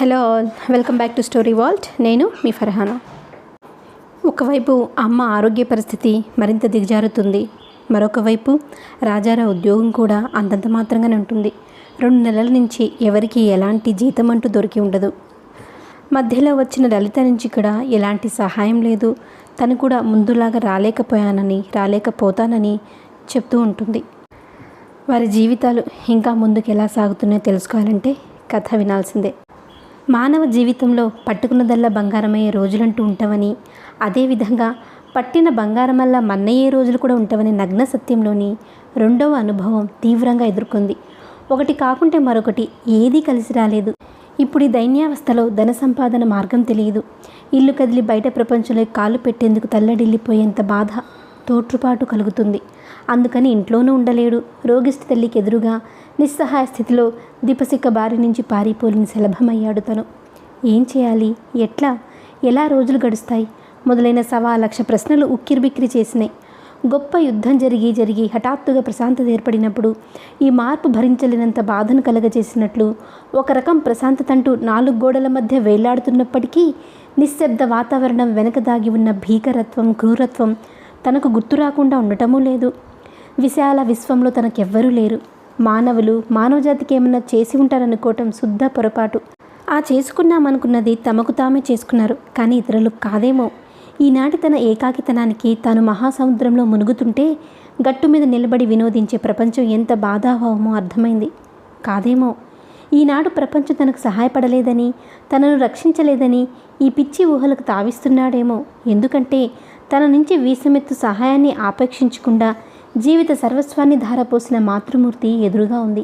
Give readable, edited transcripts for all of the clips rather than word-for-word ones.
Hello all, welcome back to story Walt. నేను మీ ఫర్హానా. ఒకవైపు అమ్మ ఆరోగ్య పరిస్థితి మరింత దిగజారుతుంది. మరొక వైపు రాజారావు ఉద్యోగం కూడా అంతంత మాత్రంగానే ఉంటుంది. 2 నెలల నుంచి ఎవరికి ఎలాంటి జీతం అంటూ దొరికి ఉండదు. మధ్యలో వచ్చిన లలిత నుంచి కూడా ఎలాంటి సహాయం లేదు. తను కూడా ముందులాగా రాలేకపోతానని చెప్తూ ఉంటుంది. వారి జీవితాలు ఇంకా ముందుకు ఎలా సాగుతున్నాయో తెలుసుకోవాలంటే కథ వినాల్సిందే. మానవ జీవితంలో పట్టుకున్నదల్లా బంగారమయ్యే రోజులంటూ ఉంటావని, అదేవిధంగా పట్టిన బంగారమల్లా మన్నయ్యే రోజులు కూడా ఉంటావని నగ్న సత్యంలోని 2వ అనుభవం తీవ్రంగా ఎదుర్కొంది. ఒకటి కాకుంటే మరొకటి ఏదీ కలిసి రాలేదు. ఇప్పుడు ఈ దైన్యావస్థలో ధన సంపాదన మార్గం తెలియదు. ఇల్లు కదిలి బయట ప్రపంచంలో కాలు పెట్టేందుకు తల్లడిల్లిపోయేంత బాధ, తోట్రుపాటు కలుగుతుంది. అందుకని ఇంట్లోనూ ఉండలేడు. రోగిష్టి తల్లికి ఎదురుగా నిస్సహాయ స్థితిలో దీపశిఖ బారి నుంచి పారిపోలిన శలభమయ్యాడు తను. ఏం చేయాలి, ఎలా రోజులు గడుస్తాయి మొదలైన 1,00,000 ప్రశ్నలు ఉక్కిరిబిక్కిరి చేసినాయి. గొప్ప యుద్ధం జరిగి హఠాత్తుగా ప్రశాంతత ఏర్పడినప్పుడు ఈ మార్పు భరించలేనంత బాధను కలగజేసినట్లు ఒక రకం ప్రశాంతతంటూ 4 గోడల మధ్య వేలాడుతున్నప్పటికీ నిశ్శబ్ద వాతావరణం వెనక దాగి ఉన్న భీకరత్వం, క్రూరత్వం తనకు గుర్తు రాకుండా ఉండటమూ లేదు. విశాల విశ్వంలో తనకెవ్వరూ లేరు. మానవజాతికి ఏమన్నా చేసి ఉంటారనుకోవటం శుద్ధ పొరపాటు. ఆ చేసుకున్నామనుకున్నది తమకు తామే చేసుకున్నారు, కానీ ఇతరులకు కాదేమో. ఈనాటి తన ఏకాకితనానికి తాను మహాసముద్రంలో మునుగుతుంటే గట్టు మీద నిలబడి వినోదించే ప్రపంచం ఎంత బాధాభావమో అర్థమైంది. కాదేమో, ఈనాడు ప్రపంచం తనకు సహాయపడలేదని, తనను రక్షించలేదని ఈ పిచ్చి ఊహలకు తావిస్తున్నాడేమో. ఎందుకంటే తన నుంచి వీసమెత్తు సహాయాన్ని ఆపేక్షించకుండా జీవిత సర్వస్వాన్ని ధారపోసిన మాతృమూర్తి ఎదురుగా ఉంది.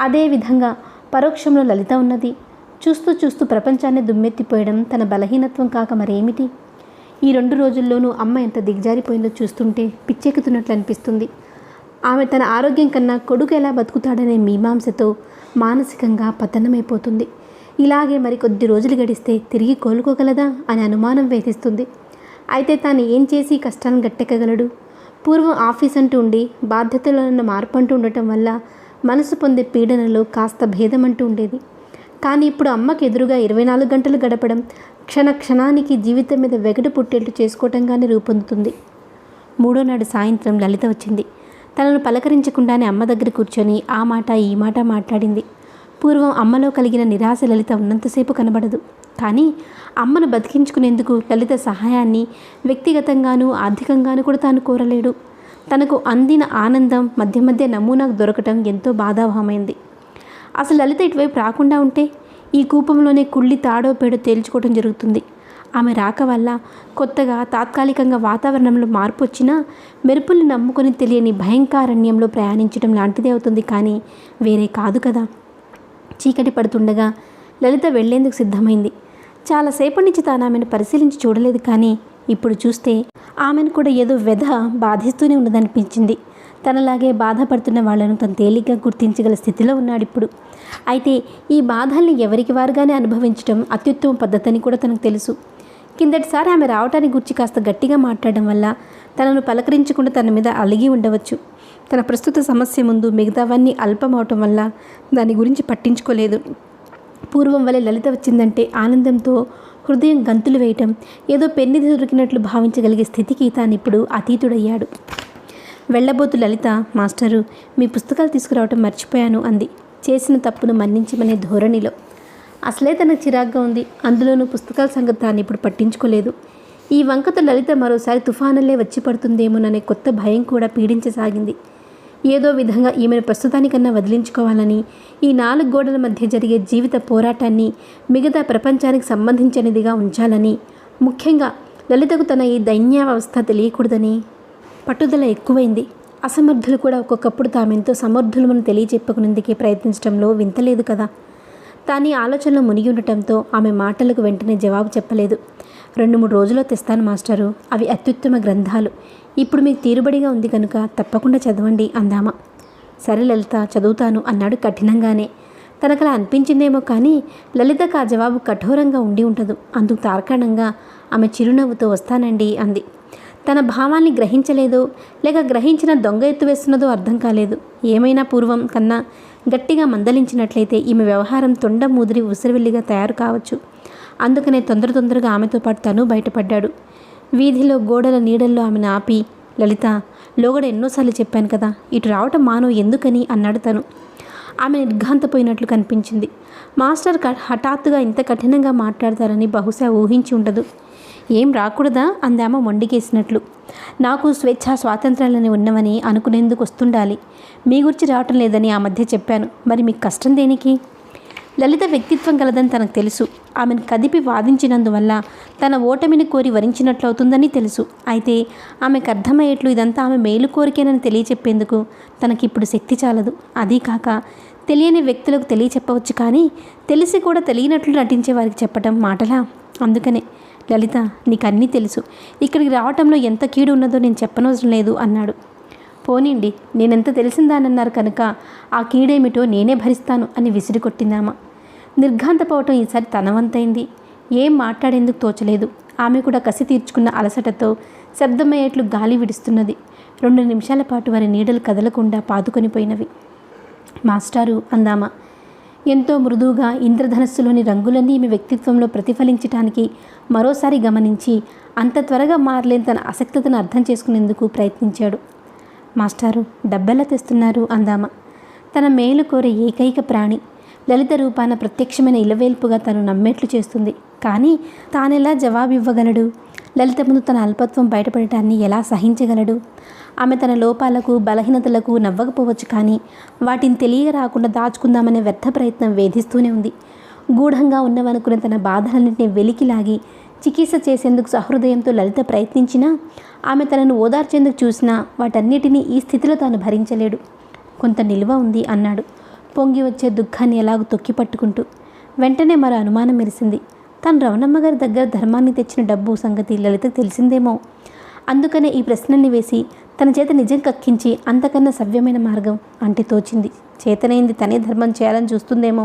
అదేవిధంగా పరోక్షంలో లలిత ఉన్నది. చూస్తూ ప్రపంచాన్ని దుమ్మెత్తిపోయడం తన బలహీనత్వం కాక మరేమిటి? ఈ 2 రోజుల్లోనూ అమ్మ ఎంత దిగజారిపోయిందో చూస్తుంటే పిచ్చెక్కుతున్నట్లు అనిపిస్తుంది. ఆమె తన ఆరోగ్యం కన్నా కొడుకు ఎలా బతుకుతాడనే మీమాంసతో మానసికంగా పతనమైపోతుంది. ఇలాగే మరికొద్ది రోజులు గడిస్తే తిరిగి కోలుకోగలదా అని అనుమానం వేధిస్తుంది. అయితే తాను ఏం చేసి కష్టాన్ని గట్టెక్కగలడు? పూర్వం ఆఫీస్ అంటూ ఉండి బాధ్యతలో ఉన్న మార్పు అంటూ ఉండటం వల్ల మనసు పొందే పీడనలో కాస్త భేదం అంటూ ఉండేది. కానీ ఇప్పుడు అమ్మకు ఎదురుగా 24 గంటలు గడపడం, క్షణానికి జీవితం మీద వెగటు పుట్టేట్టు చేసుకోవటంగానే రూపొందుతుంది. 3వ నాడు సాయంత్రం లలిత వచ్చింది. తనను పలకరించకుండానే అమ్మ దగ్గర కూర్చొని ఆ మాట ఈ మాట మాట్లాడింది. పూర్వం అమ్మలో కలిగిన నిరాశ లలిత ఉన్నంతసేపు కనబడదు. కానీ అమ్మను బతికించుకునేందుకు లలిత సహాయాన్ని వ్యక్తిగతంగానూ ఆర్థికంగానూ కూడా తాను కోరలేడు. తనకు అందిన ఆనందం మధ్య నమూనాకు దొరకటం ఎంతో బాధావహమైంది. అసలు లలిత ఇటువైపు రాకుండా ఉంటే ఈ కూపంలోనే కుళ్ళి తాడో పేడో తేల్చుకోవటం జరుగుతుంది. ఆమె రాక వల్ల కొత్తగా తాత్కాలికంగా వాతావరణంలో మార్పు వచ్చినా మెరుపుల్ని నమ్ముకొని తెలియని భయంకరారణ్యంలో ప్రయాణించడం లాంటిదే అవుతుంది, కానీ వేరే కాదు కదా. చీకటి పడుతుండగా లలిత వెళ్లేందుకు సిద్ధమైంది. చాలాసేపటి నుంచి తాను ఆమెను పరిశీలించి చూడలేదు, కానీ ఇప్పుడు చూస్తే ఆమెను కూడా ఏదో వ్యధ బాధిస్తూనే ఉన్నదనిపించింది. తనలాగే బాధపడుతున్న వాళ్లను తను తేలిగ్గా గుర్తించగల స్థితిలో ఉన్నాడిప్పుడు. అయితే ఈ బాధల్ని ఎవరికి వారుగానే అనుభవించడం అత్యుత్తమ పద్ధతి అని కూడా తనకు తెలుసు. కిందటిసారి ఆమె రావటానికి గురించి కాస్త గట్టిగా మాట్లాడడం వల్ల తనను పలకరించకుండా తన మీద అలిగి ఉండవచ్చు. తన ప్రస్తుత సమస్య ముందు మిగతావన్నీ అల్పమవటం వల్ల దాని గురించి పట్టించుకోలేదు. పూర్వం వలె లలిత వచ్చిందంటే ఆనందంతో హృదయం గంతులు వేయటం, ఏదో పెన్నిధి దొరికినట్లు భావించగలిగే స్థితికి తానిప్పుడు అతీతుడయ్యాడు. వెళ్ళబోతు లలిత, మాస్టరు, మీ పుస్తకాలు తీసుకురావటం మర్చిపోయాను అంది, చేసిన తప్పును మన్నించమనే ధోరణిలో. అసలే తనకు చిరాగ్గా ఉంది. అందులోనూ పుస్తకాల సంగతి తాను ఇప్పుడు పట్టించుకోలేదు. ఈ వంకతో లలిత మరోసారి తుఫానులే వచ్చి పడుతుందేమోననే కొత్త భయం కూడా పీడించసాగింది. ఏదో విధంగా ఈమెను ప్రస్తుతానికన్నా వదిలించుకోవాలని, ఈ 4 గోడల మధ్య జరిగే జీవిత పోరాటాన్ని మిగతా ప్రపంచానికి సంబంధించినదిగా ఉంచాలని, ముఖ్యంగా లలితకు తన ఈ దైన్యావస్థ తెలియకూడదని పట్టుదల ఎక్కువైంది. అసమర్థులు కూడా ఒక్కొక్కప్పుడు తామెంతో సమర్థులమని తెలియచెప్పుకునేందుకే ప్రయత్నించడంలో వింతలేదు కదా. తాను ఈ ఆలోచనలో మునిగి ఉండటంతో ఆమె మాటలకు వెంటనే జవాబు చెప్పలేదు. 2-3 రోజుల్లో తెస్తాను మాస్టరు, అవి అత్యుత్తమ గ్రంథాలు. ఇప్పుడు మీకు తీరుబడిగా ఉంది కనుక తప్పకుండా చదవండి అందామ. సరే లలిత, చదువుతాను అన్నాడు కఠినంగానే. తనకలా అనిపించిందేమో కానీ లలితకు ఆ జవాబు కఠోరంగా ఉండి ఉండదు. అందుకు తార్కాణంగా ఆమె చిరునవ్వుతో వస్తానండి అంది. తన భావాన్ని గ్రహించలేదో లేక గ్రహించిన దొంగ ఎత్తు వేస్తున్నదో అర్థం కాలేదు. ఏమైనా పూర్వం కన్నా గట్టిగా మందలించినట్లయితే ఈమె వ్యవహారం తొండ ముదిరి ఉసిరివెల్లిగా తయారు కావచ్చు. అందుకనే తొందరగా ఆమెతో పాటు తను బయటపడ్డాడు. వీధిలో గోడల నీడల్లో ఆమెను ఆపి, లలిత, లోగడ ఎన్నోసార్లు చెప్పాను కదా, ఇటు రావటం మానవు ఎందుకని అన్నాడు తను. ఆమె నిర్ఘాంతపోయినట్లు కనిపించింది. మాస్టర్ హఠాత్తుగా ఇంత కఠినంగా మాట్లాడతారని బహుశా ఊహించి ఉండదు. ఏం రాకూడదా అందామ మొండికేసినట్లు. నాకు స్వాతంత్రాలని ఉన్నవని అనుకునేందుకు వస్తుండాలి. మీ గురించి రావటం లేదని ఆ మధ్య చెప్పాను. మరి మీకు కష్టం దేనికి? లలిత వ్యక్తిత్వం కలదని తనకు తెలుసు. ఆమెను కదిపి వాదించినందువల్ల తన ఓటమిని కోరి వరించినట్లవుతుందని తెలుసు. అయితే ఆమెకు అర్థమయ్యేట్లు ఇదంతా ఆమె మేలు కోరికేనని తెలియచెప్పేందుకు తనకిప్పుడు శక్తి చాలదు. అదీ కాక తెలియని వ్యక్తులకు తెలియచెప్పవచ్చు, కానీ తెలిసి కూడా తెలియనట్లు నటించే వారికి చెప్పటం మాటలా? అందుకనే, లలిత, నీకు అన్నీ తెలుసు. ఇక్కడికి రావటంలో ఎంత కీడు ఉన్నదో నేను చెప్పనవసరం లేదు అన్నాడు. పోనీండి, నేనెంత తెలిసిందానన్నారు కనుక ఆ కీడేమిటో నేనే భరిస్తాను అని విసిరికొట్టిందామ. నిర్ఘాంతపోవటం ఈసారి తనవంతైంది. ఏం మాట్లాడేందుకు తోచలేదు. ఆమె కూడా కసి తీర్చుకున్న అలసటతో శబ్దమయ్యేట్లు గాలి విడుస్తున్నది. 2 నిమిషాల పాటు వారి నీడలు కదలకుండా పాదుకొనిపోయినవి. మాస్టారు అందామ ఎంతో మృదువుగా ఇంద్రధనస్సులోని రంగులన్నీ ఈమె వ్యక్తిత్వంలో ప్రతిఫలించటానికి మరోసారి గమనించి అంత త్వరగా మారలేని తన ఆసక్తతను అర్థం చేసుకునేందుకు ప్రయత్నించాడు. మాస్టారు, డబ్బెలా తెస్తున్నారు అందామ. తన మేలు కోరే ఏకైక ప్రాణి లలిత రూపాన ప్రత్యక్షమైన ఇలవేల్పుగా తను నమ్మేట్లు చేస్తుంది. కానీ తానెలా జవాబివ్వగలడు? లలిత ముందు తన అల్పత్వం బయటపడటాన్ని ఎలా సహించగలడు? ఆమె తన లోపాలకు బలహీనతలకు నవ్వకపోవచ్చు, కానీ వాటిని తెలియ రాకుండా దాచుకుందామనే వ్యర్థ ప్రయత్నం వేధిస్తూనే ఉంది. గూఢంగా ఉన్నవనుకున్న తన బాధలన్నింటినీ వెలికిలాగి చికిత్స చేసేందుకు సహృదయంతో లలిత ప్రయత్నించినా, ఆమె తనను ఓదార్చేందుకు చూసినా వాటన్నిటినీ ఈ స్థితిలో తాను భరించలేడు. కొంత నిల్వ ఉంది అన్నాడు, పొంగి వచ్చే దుఃఖాన్ని ఎలాగూ తొక్కి పట్టుకుంటూ. వెంటనే మరో అనుమానం మెరిసింది. తను రవణమ్మ గారి దగ్గర ధర్మాన్ని తెచ్చిన డబ్బు సంగతి లలితకు తెలిసిందేమో. అందుకనే ఈ ప్రశ్నల్ని వేసి తన చేత నిజం కక్కించి అంతకన్నా సవ్యమైన మార్గం అంటే తోచింది. చేతనైంది తనే ధర్మం చేయాలని చూస్తుందేమో.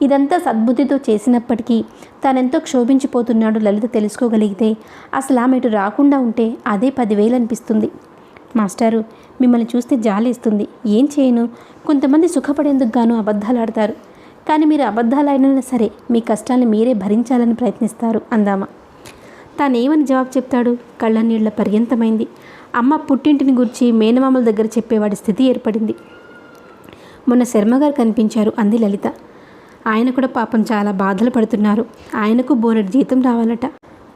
ఇదంతా సద్బుద్ధితో చేసినప్పటికీ తానెంతో క్షోభించిపోతున్నాడు లలిత తెలుసుకోగలిగితే అసలు ఆమె ఇటు రాకుండా ఉంటే అదే 10,000 అనిపిస్తుంది. మాస్టారు, మిమ్మల్ని చూస్తే జాలేస్తుంది. ఏం చేయను, కొంతమంది సుఖపడేందుకు గాను అబద్ధాలు ఆడతారు. కానీ మీరు అబద్ధాలైనా సరే మీ కష్టాన్ని మీరే భరించాలని ప్రయత్నిస్తారు అందామ. తానేమని జవాబు చెప్తాడు? కళ్ళ నీళ్ల పర్యంతమైంది. అమ్మ పుట్టింటిని గురించి మేనమామల దగ్గర చెప్పేవాడి స్థితి ఏర్పడింది. మొన్న శర్మగారు కనిపించారు అంది లలిత. ఆయన కూడా పాపం చాలా బాధలు పడుతున్నారు. ఆయనకు బోరెడు జీతం రావాలట.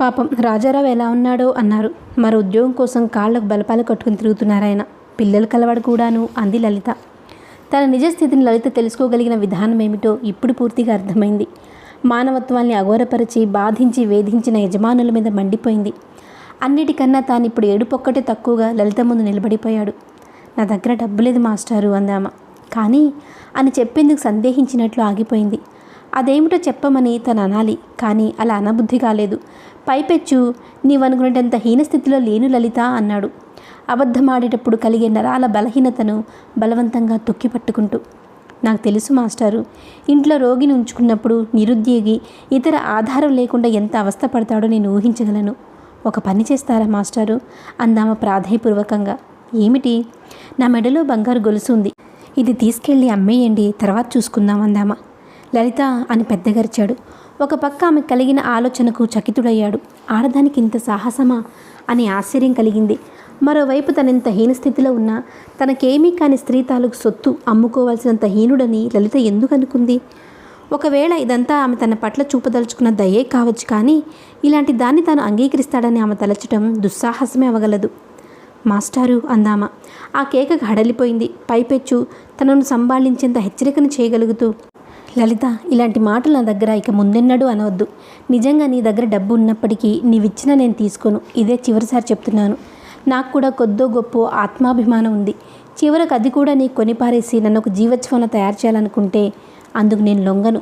పాపం రాజారావు ఎలా ఉన్నాడో అన్నారు. మరో ఉద్యోగం కోసం కాళ్లకు బలపాలు కట్టుకుని తిరుగుతున్నారాయన. పిల్లలు కలవాడు కూడాను అంది లలిత. తన నిజస్థితిని లలిత తెలుసుకోగలిగిన విధానం ఏమిటో ఇప్పుడు పూర్తిగా అర్థమైంది. మానవత్వాన్ని అఘోరపరిచి బాధించి వేధించిన యజమానుల మీద మండిపోయింది. అన్నిటికన్నా తానిప్పుడు ఏడుపొక్కటే తక్కువగా లలిత ముందు నిలబడిపోయాడు. నా దగ్గర డబ్బు లేదు మాస్టారు అందామ. కానీ అని చెప్పేందుకు సందేహించినట్లు ఆగిపోయింది. అదేమిటో చెప్పమని తను అనాలి, కానీ అలా అనబుద్ధి కాలేదు. పైపెచ్చు నీవనుకునేటంత హీనస్థితిలో లేను లలిత అన్నాడు, అబద్ధమాడేటప్పుడు కలిగే నరాల బలహీనతను బలవంతంగా తొక్కిపట్టుకుంటూ. నాకు తెలుసు మాస్టారు, ఇంట్లో రోగిని ఉంచుకున్నప్పుడు నిరుద్యోగి ఇతర ఆధారం లేకుండా ఎంత అవస్థపడతాడో నేను ఊహించగలను. ఒక పని చేస్తారా మాస్టారు అందామ ప్రాధేయపూర్వకంగా. ఏమిటి? నా మెడలో బంగారు గొలుసు ఉంది, ఇది తీసుకెళ్ళి అమ్మేయండి, తర్వాత చూసుకుందాం అందామా. లలిత అని పెద్దగరిచాడు. ఒక పక్క ఆమె కలిగిన ఆలోచనకు చకితుడయ్యాడు. ఆడదానికి ఇంత సాహసమా అని ఆశ్చర్యం కలిగింది. మరోవైపు తనెంత హీనస్థితిలో ఉన్నా తనకేమీ కాని స్త్రీ తాలూకు సొత్తు అమ్ముకోవాల్సినంత హీనుడని లలిత ఎందుకు అనుకుంది? ఒకవేళ ఇదంతా ఆమె తన పట్ల చూపదలుచుకున్న దయే కావచ్చు, కానీ ఇలాంటి దాన్ని తాను అంగీకరిస్తాడని ఆమె తలచటం దుస్సాహసమే అవగలదు. మాస్టారు అందామా. ఆ కేకకు హడలిపోయింది. పైపెచ్చు తనను సంభాళించేంత హెచ్చరికను చేయగలుగుతూ, లలిత, ఇలాంటి మాటలు నా దగ్గర ఇక ముందెన్నడూ అనవద్దు. నిజంగా నీ దగ్గర డబ్బు ఉన్నప్పటికీ నీవిచ్చినా నేను తీసుకోను. ఇదే చివరిసారి చెప్తున్నాను. నాకు కూడా కొద్దో గొప్ప ఆత్మాభిమానం ఉంది. చివరకు అది కూడా నీ కొనిపారేసి నన్ను ఒక జీవోత్సవంలో తయారు చేయాలనుకుంటే అందుకు నేను లొంగను.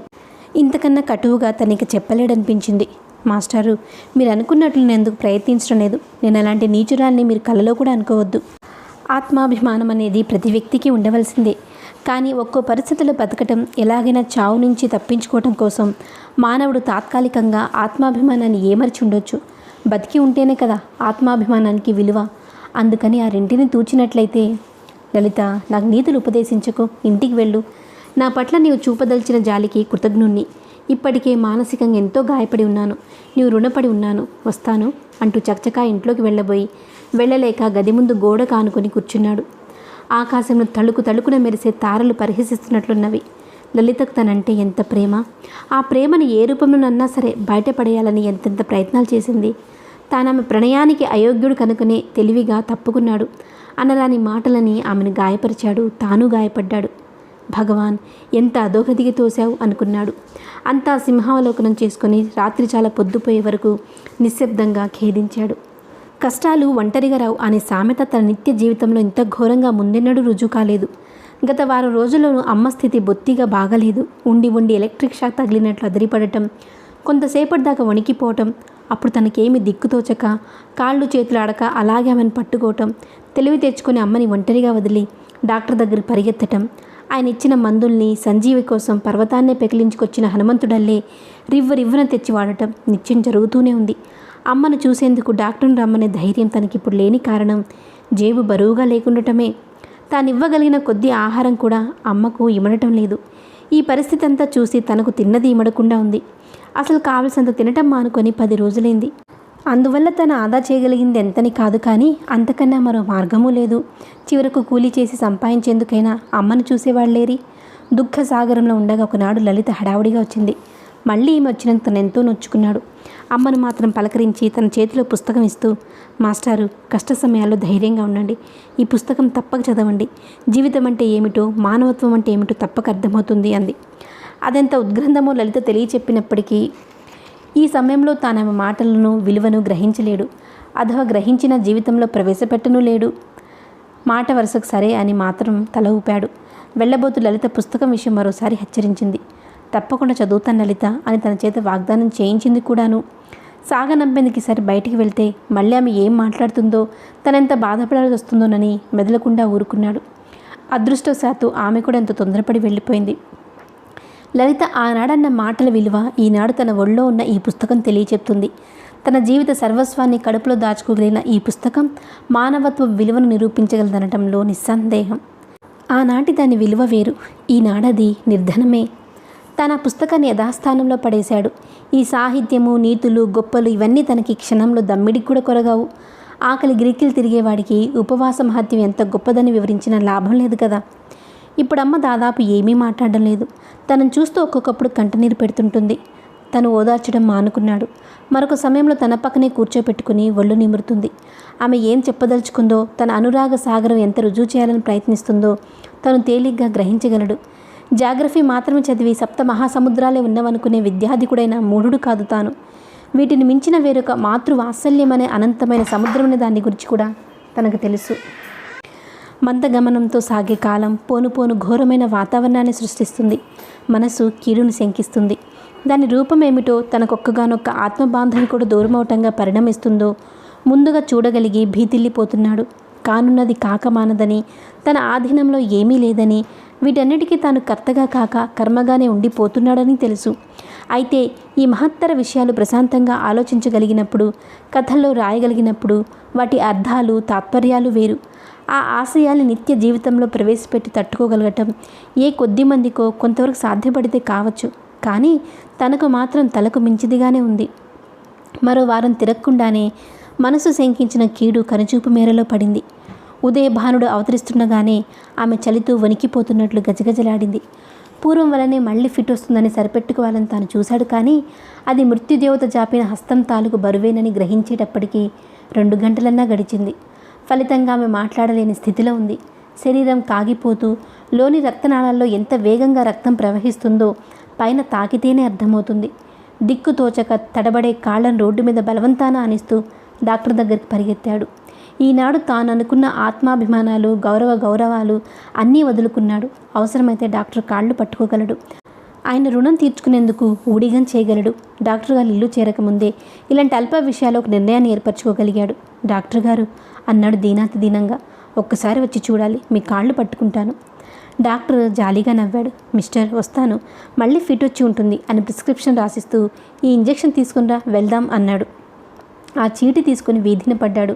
ఇంతకన్నా కటువుగా తనకి చెప్పలేడనిపించింది. మాస్టారు, మీరు అనుకున్నట్లు నేను ఎందుకు ప్రయత్నించడం లేదు. నేను అలాంటి నీచురాల్ని మీరు కలలో కూడా అనుకోవద్దు. ఆత్మాభిమానం అనేది ప్రతి వ్యక్తికి ఉండవలసిందే. కానీ ఒక్కో పరిస్థితుల్లో బతకటం, ఎలాగైనా చావు నుంచి తప్పించుకోవటం కోసం మానవుడు తాత్కాలికంగా ఆత్మాభిమానాన్ని ఏమర్చి ఉండొచ్చు. బతికి ఉంటేనే కదా ఆత్మాభిమానానికి విలువ. అందుకని ఆ రెంటిని తూచినట్లయితే, లలిత, నాకు నీతులు ఉపదేశించకు, ఇంటికి వెళ్ళు. నా పట్ల నీవు చూపదలిచిన జాలికి కృతజ్ఞుణ్ణి. ఇప్పటికే మానసికంగా ఎంతో గాయపడి ఉన్నాను. నీవు రుణపడి ఉన్నాను. వస్తాను అంటూ చకచకా ఇంట్లోకి వెళ్ళలేక గది ముందు గోడ కానుకొని కూర్చున్నాడు. ఆకాశంలో తళుకున మెరిసే తారలు పరిహసిస్తున్నట్లున్నవి. లలితకు తనంటే ఎంత ప్రేమ! ఆ ప్రేమని ఏ రూపంలోనన్నా సరే బయటపడేయాలని ఎంతెంత ప్రయత్నాలు చేసింది. తానామె ప్రణయానికి అయోగ్యుడు కనుకనే తెలివిగా తప్పుకున్నాడు. అనరాని మాటలని ఆమెను గాయపరిచాడు. తాను గాయపడ్డాడు. భగవాన్, ఎంత అధోగతికి తోశావు అనుకున్నాడు. అంతా సింహావలోకనం చేసుకొని రాత్రి చాలా పొద్దుపోయే వరకు నిశ్శబ్దంగా ఖేదించాడు. కష్టాలు ఒంటరిగా రావు అనే సామెత తన నిత్య జీవితంలో ఇంత ఘోరంగా ముందెన్నడూ రుజువు కాలేదు. గత వారం రోజుల్లోనూ అమ్మ స్థితి బొత్తిగా బాగలేదు. ఉండి ఎలక్ట్రిక్ షాక్ తగిలినట్లు అదిరిపడటం, కొంతసేపటి దాకా వణికిపోవటం, అప్పుడు తనకేమి దిక్కుతోచక కాళ్ళు చేతులు ఆడక అలాగే ఆమెను పట్టుకోవటం, తెలివి తెచ్చుకొని అమ్మని ఒంటరిగా వదిలి డాక్టర్ దగ్గరికి పరిగెత్తటం, ఆయన ఇచ్చిన మందుల్ని సంజీవి కోసం పర్వతాన్నే పెకిలించుకొచ్చిన హనుమంతుడల్లే రివ్వున తెచ్చి వాడటం నిత్యం జరుగుతూనే ఉంది. అమ్మను చూసేందుకు డాక్టర్ను రమ్మనే ధైర్యం తనకిప్పుడు లేని కారణం జేబు బరువుగా లేకుండటమే. తానివ్వగలిగిన కొద్ది ఆహారం కూడా అమ్మకు ఇమడటం లేదు. ఈ పరిస్థితి అంతా చూసి తనకు తిన్నది ఇమడకుండా ఉంది. అసలు కావలసినంత తినటం మానుకొని 10 రోజులైంది. అందువల్ల తను ఆదా చేయగలిగింది ఎంతని కాదు, కానీ అంతకన్నా మరో మార్గమూ లేదు. చివరకు కూలీ చేసి సంపాదించేందుకైనా అమ్మను చూసేవాళ్ళేరి. దుఃఖ సాగరంలో ఉండగా ఒకనాడు లలిత హడావుడిగా వచ్చింది. మళ్ళీ ఈమె వచ్చినందుకు తను ఎంతో నొచ్చుకున్నాడు. అమ్మను మాత్రం పలకరించి తన చేతిలో పుస్తకం ఇస్తూ, మాస్టారు, కష్ట సమయాల్లో ధైర్యంగా ఉండండి. ఈ పుస్తకం తప్పక చదవండి. జీవితం అంటే ఏమిటో, మానవత్వం అంటే ఏమిటో తప్పక అర్థమవుతుంది అంది. అదెంత ఉద్గ్రంథమో లలిత తెలియచెప్పినప్పటికీ ఈ సమయంలో తాను మాటలను విలువను గ్రహించలేడు. అథవా గ్రహించిన జీవితంలో ప్రవేశపెట్టనూ లేడు. మాట వరుసకు సరే అని మాత్రం తల ఊపాడు. వెళ్ళబోతు లలిత పుస్తకం విషయం మరోసారి హెచ్చరించింది. తప్పకుండా చదువుతాను లలిత అని తన చేత వాగ్దానం చేయించింది కూడాను. సాగనంపేందుకు ఈసారి బయటికి వెళ్తే మళ్ళీ ఆమె ఏం మాట్లాడుతుందో, తనెంత బాధపడాల్సి వస్తుందోనని మెదలకుండా ఊరుకున్నాడు. అదృష్టవశాత్తు ఆమె కూడా ఎంత తొందరపడి వెళ్ళిపోయింది. లలిత ఆనాడన్న మాటల విలువ ఈనాడు తన ఒళ్ళో ఉన్న ఈ పుస్తకం తెలియచెప్తుంది. తన జీవిత సర్వస్వాన్ని కడుపులో దాచుకోగలిగిన ఈ పుస్తకం మానవత్వ విలువను నిరూపించగలదనటంలో నిస్సందేహం. ఆనాటి దాని విలువ వేరు, ఈనాడది నిర్ధనమే. తన పుస్తకాన్ని యథాస్థానంలో పడేశాడు. ఈ సాహిత్యము, నీతులు, గొప్పలు ఇవన్నీ తనకి క్షణంలో దమ్మిడికి కూడా కొరగావు. ఆకలి గిరికిలు తిరిగేవాడికి ఉపవాస మహత్యం ఎంత గొప్పదని వివరించిన లాభం లేదు కదా. ఇప్పుడు అమ్మ దాదాపు ఏమీ మాట్లాడడం లేదు. తనను చూస్తూ ఒక్కొక్కప్పుడు కంటనీరు పెడుతుంటుంది. తను ఓదార్చడం మానుకున్నాడు. మరొక సమయంలో తన పక్కనే కూర్చోపెట్టుకుని ఒళ్ళు నిమురుతుంది. ఆమె ఏం చెప్పదలుచుకుందో, తన అనురాగ సాగరం ఎంత రుజువు చేయాలని ప్రయత్నిస్తుందో తను తేలిగ్గా గ్రహించగలడు. జాగ్రఫీ మాత్రమే చదివి సప్త మహాసముద్రాలే ఉన్నవనుకునే విద్యాధికుడైన మూఢుడు కాదు తాను. వీటిని మించిన వేరొక మాతృవాత్సల్యమనే అనంతమైన సముద్రమనే దాని గురించి కూడా తనకు తెలుసు. మందగమనంతో సాగే కాలం పోను ఘోరమైన వాతావరణాన్ని సృష్టిస్తుంది. మనసు కీడును శంకిస్తుంది. దాని రూపమేమిటో, తనకొక్కగానొక్క ఆత్మబాంధవి కూడా దూరమవటంగా పరిణమిస్తుందో ముందుగా చూడగలిగి భీతిల్లిపోతున్నాడు. కానున్నది కాకమానదని, తన ఆధీనంలో ఏమీ లేదని, వీటన్నిటికీ తాను కర్తగా కాక కర్మగానే ఉండిపోతున్నాడని తెలుసు. అయితే ఈ మహత్తర విషయాలు ప్రశాంతంగా ఆలోచించగలిగినప్పుడు, కథల్లో రాయగలిగినప్పుడు వాటి అర్థాలు, తాత్పర్యాలు వేరు. ఆ ఆశయాల్ని నిత్య జీవితంలో ప్రవేశపెట్టి తట్టుకోగలగటం ఏ కొద్ది మందికో కొంతవరకు సాధ్యపడితే కావచ్చు, కానీ తనకు మాత్రం తలకు మించిదిగానే ఉంది. మరో వారం తిరగకుండానే మనసు శంకించిన కీడు కనుచూపు మేరలో పడింది. ఉదయభానుడు అవతరిస్తుండగానే ఆమె చలితో వణికిపోతున్నట్లు గజగజలాడింది. పూర్వం వలనే మళ్ళీ ఫిట్ వస్తుందని సరిపెట్టుకోవాలని తాను చూశాడు, కానీ అది మృత్యుదేవత జాపిన హస్తం తాలూకు బరువేనని గ్రహించేటప్పటికీ 2 గంటలన్నా గడిచింది. ఫలితంగా ఆమె మాట్లాడలేని స్థితిలో ఉంది. శరీరం కాగిపోతూ లోని రక్తనాళాల్లో ఎంత వేగంగా రక్తం ప్రవహిస్తుందో పైన తాకితేనే అర్థమవుతుంది. దిక్కు తోచక తడబడే కాళ్లను రోడ్డు మీద బలవంతాన ఆనిస్తూ డాక్టర్ దగ్గరికి పరిగెత్తాడు. ఈనాడు తాను అనుకున్న ఆత్మాభిమానాలు, గౌరవాలు అన్నీ వదులుకున్నాడు. అవసరమైతే డాక్టర్ కాళ్ళు పట్టుకోగలడు. ఆయన రుణం తీర్చుకునేందుకు ఊడిగం చేయగలడు. డాక్టర్ గారు ఇల్లు చేరకముందే ఇలాంటి అల్ప విషయాలు ఒక నిర్ణయాన్ని ఏర్పరచుకోగలిగాడు. డాక్టర్ గారు అన్నాడు దీనాతి దీనంగా, ఒక్కసారి వచ్చి చూడాలి, మీ కాళ్ళు పట్టుకుంటాను. డాక్టర్ జాలీగా నవ్వాడు. మిస్టర్, వస్తాను, మళ్ళీ ఫిట్ వచ్చి ఉంటుంది అని ప్రిస్క్రిప్షన్ రాసిస్తూ, ఈ ఇంజెక్షన్ తీసుకునిరా, వెళ్దాం అన్నాడు. ఆ చీటి తీసుకుని వీధిన పడ్డాడు.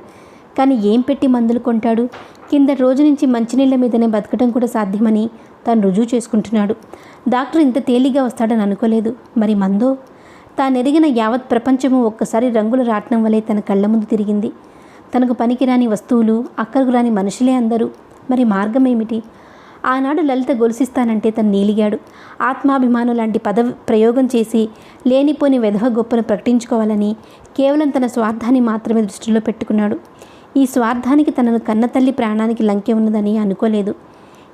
కానీ ఏం పెట్టి మందులు కొంటాడు? కిందటి రోజు నుంచి మంచినీళ్ల మీదనే బతకడం కూడా సాధ్యమని తాను రుజువు చేసుకుంటున్నాడు. డాక్టర్ ఇంత తేలిగ్గా వస్తాడని అనుకోలేదు. మరి మందో? తానెరిగిన యావత్ ప్రపంచము ఒక్కసారి రంగుల రాట్నం వలె తన కళ్ళ ముందు తిరిగింది. తనకు పనికిరాని వస్తువులు, అక్కరకు రాని మనుషులే అందరూ. మరి మార్గం ఏమిటి? ఆనాడు లలిత గొలుసిస్తానంటే తను నీలిగాడు. ఆత్మాభిమానం లాంటి ప్రయోగం చేసి లేనిపోని వెధవ గొప్పను ప్రకటించుకోవాలని కేవలం తన స్వార్థాన్ని మాత్రమే దృష్టిలో పెట్టుకున్నాడు. ఈ స్వార్థానికి తనను కన్నతల్లి ప్రాణానికి లంకె ఉన్నదని అనుకోలేదు.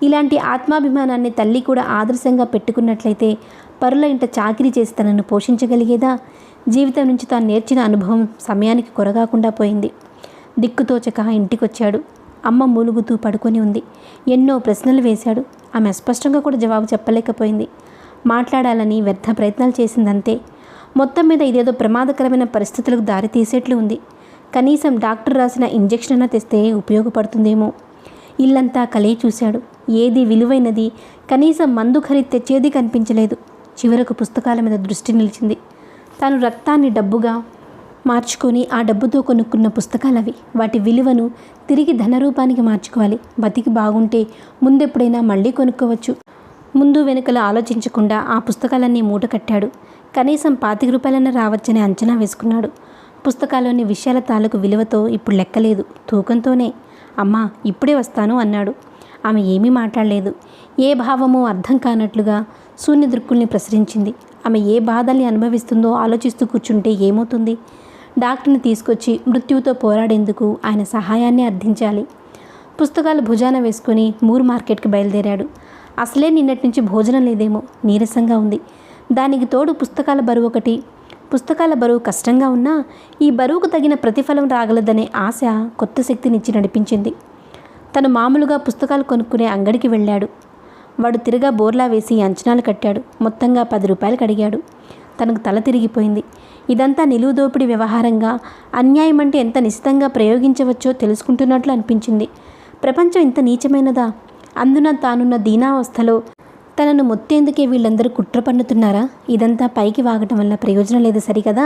ఇలాంటి ఆత్మాభిమానాన్ని తల్లి కూడా ఆదర్శంగా పెట్టుకున్నట్లయితే పరుల ఇంట చాకిరీ చేసి తనను పోషించగలిగేదా? జీవితం నుంచి తాను నేర్చిన అనుభవం సమయానికి కొరగాకుండా పోయింది. దిక్కుతోచక ఇంటికొచ్చాడు. అమ్మ మూలుగుతూ పడుకొని ఉంది. ఎన్నో ప్రశ్నలు వేశాడు. ఆమె అస్పష్టంగా కూడా జవాబు చెప్పలేకపోయింది. మాట్లాడాలని వ్యర్థ ప్రయత్నాలు చేసిందంతే. మొత్తం మీద ఇదేదో ప్రమాదకరమైన పరిస్థితులకు దారి తీసేట్లు ఉంది. కనీసం డాక్టర్ రాసిన ఇంజెక్షన్ అన్నా తెస్తే ఉపయోగపడుతుందేమో. ఇల్లంతా కలయి చూశాడు. ఏది విలువైనది, కనీసం మందు ఖరీదు తెచ్చేది కనిపించలేదు. చివరకు పుస్తకాల మీద దృష్టి నిలిచింది. తాను రక్తాన్ని డబ్బుగా మార్చుకొని ఆ డబ్బుతో కొనుక్కున్న పుస్తకాలవి. వాటి విలువను తిరిగి ధనరూపానికి మార్చుకోవాలి. బతికి బాగుంటే ముందెప్పుడైనా మళ్ళీ కొనుక్కోవచ్చు. ముందు వెనుకలు ఆలోచించకుండా ఆ పుస్తకాలన్నీ మూట కట్టాడు. కనీసం 25 రూపాయలన్నా రావచ్చని అంచనా వేసుకున్నాడు. పుస్తకాల్లోని విషయాల తాలూకు విలువతో ఇప్పుడు లెక్కలేదు, తూకంతోనే. అమ్మా, ఇప్పుడే వస్తాను అన్నాడు. ఆమె ఏమీ మాట్లాడలేదు. ఏ భావమో అర్థం కానట్లుగా శూన్య దృక్కుల్ని ప్రసరించింది. ఆమె ఏ బాధల్ని అనుభవిస్తుందో ఆలోచిస్తూ కూర్చుంటే ఏమవుతుంది? డాక్టర్ని తీసుకొచ్చి మృత్యువుతో పోరాడేందుకు ఆయన సహాయాన్ని అర్థించాలి. పుస్తకాలు భుజాన వేసుకుని మూర్ మార్కెట్కి బయలుదేరాడు. అసలే నిన్నటి నుంచి భోజనం లేదేమో, నీరసంగా ఉంది. దానికి తోడు పుస్తకాల బరువు ఒకటి. పుస్తకాల బరువు కష్టంగా ఉన్నా ఈ బరువుకు తగిన ప్రతిఫలం రాగలదనే ఆశ కొత్త శక్తినిచ్చి నడిపించింది. తను మామూలుగా పుస్తకాలు కొనుక్కునే అంగడికి వెళ్ళాడు. వాడు తిరగా బోర్లా వేసి అంచనాలు కట్టాడు. మొత్తంగా 10 రూపాయలకు అడిగాడు. తనకు తల తిరిగిపోయింది. ఇదంతా నిలువుదోపిడి వ్యవహారంగా, అన్యాయం అంటే ఎంత నిశితంగా ప్రయోగించవచ్చో తెలుసుకుంటున్నట్లు అనిపించింది. ప్రపంచం ఇంత నీచమైనదా? అందున తానున్న దీనావస్థలో తనను మొత్తేందుకే వీళ్ళందరూ కుట్ర పన్నుతున్నారా? ఇదంతా పైకి వాగటం వల్ల ప్రయోజనం లేదు సరికదా.